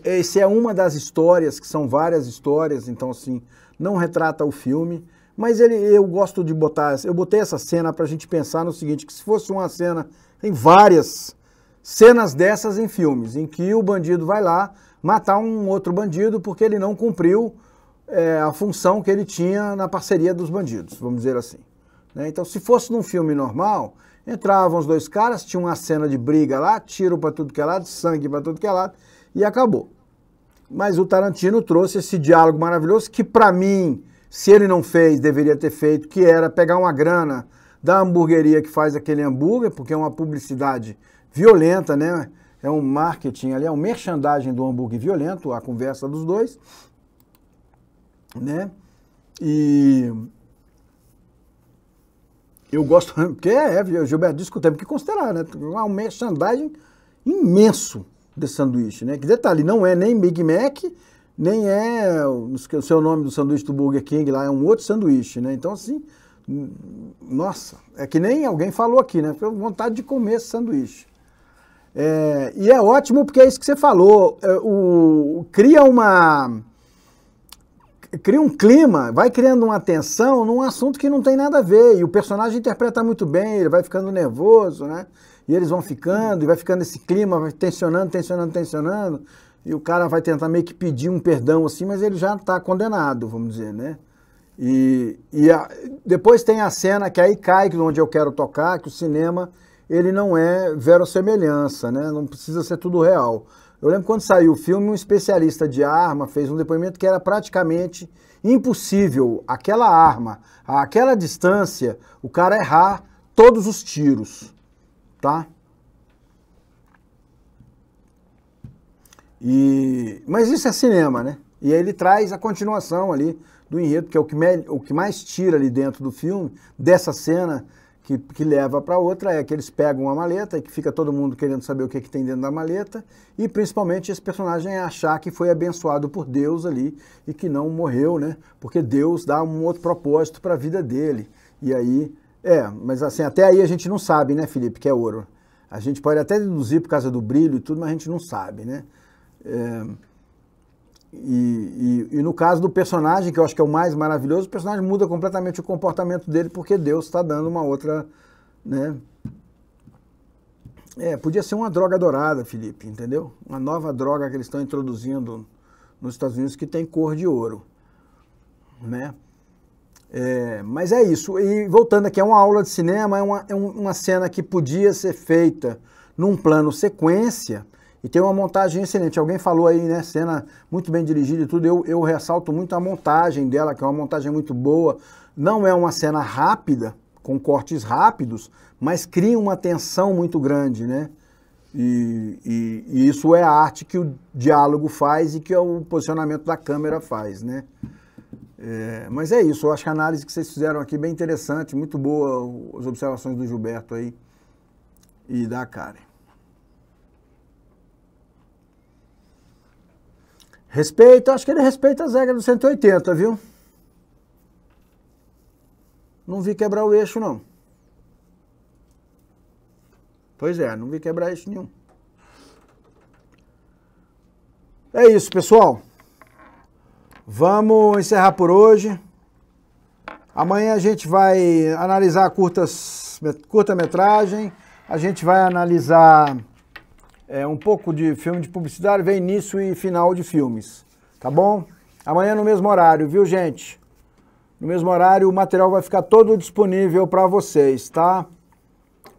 Essa é uma das histórias, que são várias histórias, então assim, não retrata o filme, mas eu gosto de botar, eu botei essa cena para a gente pensar no seguinte, que se fosse uma cena, tem várias cenas dessas em filmes, em que o bandido vai lá matar um outro bandido porque ele não cumpriu a função que ele tinha na parceria dos bandidos, vamos dizer assim, né? Então, se fosse num filme normal, entravam os 2 caras, tinha uma cena de briga lá, tiro para tudo que é lado, sangue para tudo que é lado, e acabou. Mas o Tarantino trouxe esse diálogo maravilhoso que, para mim, se ele não fez, deveria ter feito, que era pegar uma grana da hamburgueria que faz aquele hambúrguer, porque é uma publicidade violenta, né? É um marketing ali, é um merchandising do hambúrguer violento, a conversa dos 2, né? E eu gosto, porque o Gilberto disse que temos que considerar, né? É um merchandising imenso desse sanduíche, né? Que detalhe, não é nem Big Mac, nem é o seu nome do sanduíche do Burger King lá, é um outro sanduíche, né? Então, assim, nossa, é que nem alguém falou aqui, né? Foi vontade de comer esse sanduíche. E é ótimo porque é isso que você falou, cria um clima, vai criando uma tensão num assunto que não tem nada a ver, e o personagem interpreta muito bem, ele vai ficando nervoso, né? E eles vão ficando, e vai ficando esse clima, vai tensionando, e o cara vai tentar meio que pedir um perdão assim, mas ele já está condenado, vamos dizer, né? Depois tem a cena que aí cai onde eu quero tocar, que o cinema ele não é verossemelhança, né? Não precisa ser tudo real. Eu lembro quando saiu o filme, um especialista de arma fez um depoimento que era praticamente impossível aquela arma, àquela distância, o cara errar todos os tiros, tá? Mas isso é cinema, né? E aí ele traz a continuação ali do enredo, que é o que mais tira ali dentro do filme, dessa cena que leva para outra, é que eles pegam uma maleta e que fica todo mundo querendo saber o que tem dentro da maleta, e principalmente esse personagem achar que foi abençoado por Deus ali e que não morreu, né? Porque Deus dá um outro propósito para a vida dele. E aí, mas assim, até aí a gente não sabe, né, Felipe, que é ouro. A gente pode até deduzir por causa do brilho e tudo, mas a gente não sabe, né? E no caso do personagem, que eu acho que é o mais maravilhoso, o personagem muda completamente o comportamento dele porque Deus está dando uma outra, né? Podia ser uma droga dourada, Felipe, entendeu? Uma nova droga que eles estão introduzindo nos Estados Unidos que tem cor de ouro, né? Mas é isso. E voltando aqui, é uma aula de cinema, é uma cena que podia ser feita num plano sequência. E tem uma montagem excelente. Alguém falou aí, né? Cena muito bem dirigida e tudo. Eu ressalto muito a montagem dela, que é uma montagem muito boa. Não é uma cena rápida, com cortes rápidos, mas cria uma tensão muito grande, né? E isso é a arte que o diálogo faz e que o posicionamento da câmera faz, né? Mas é isso. Eu acho que a análise que vocês fizeram aqui é bem interessante, muito boa as observações do Gilberto aí e da Karen. Respeito, acho que ele respeita as regras do 180, viu? Não vi quebrar o eixo, não. Pois é, não vi quebrar eixo nenhum. É isso, pessoal. Vamos encerrar por hoje. Amanhã a gente vai analisar curta-metragem, a gente vai analisar um pouco de filme de publicidade, vem início e final de filmes, tá bom? Amanhã no mesmo horário, viu, gente? No mesmo horário o material vai ficar todo disponível para vocês, tá?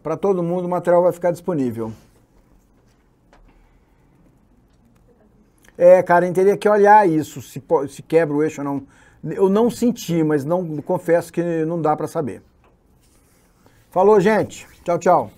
Para todo mundo o material vai ficar disponível. Karen, teria que olhar isso, se quebra o eixo ou não. Eu não senti, mas não confesso que não dá para saber. Falou, gente. Tchau, tchau.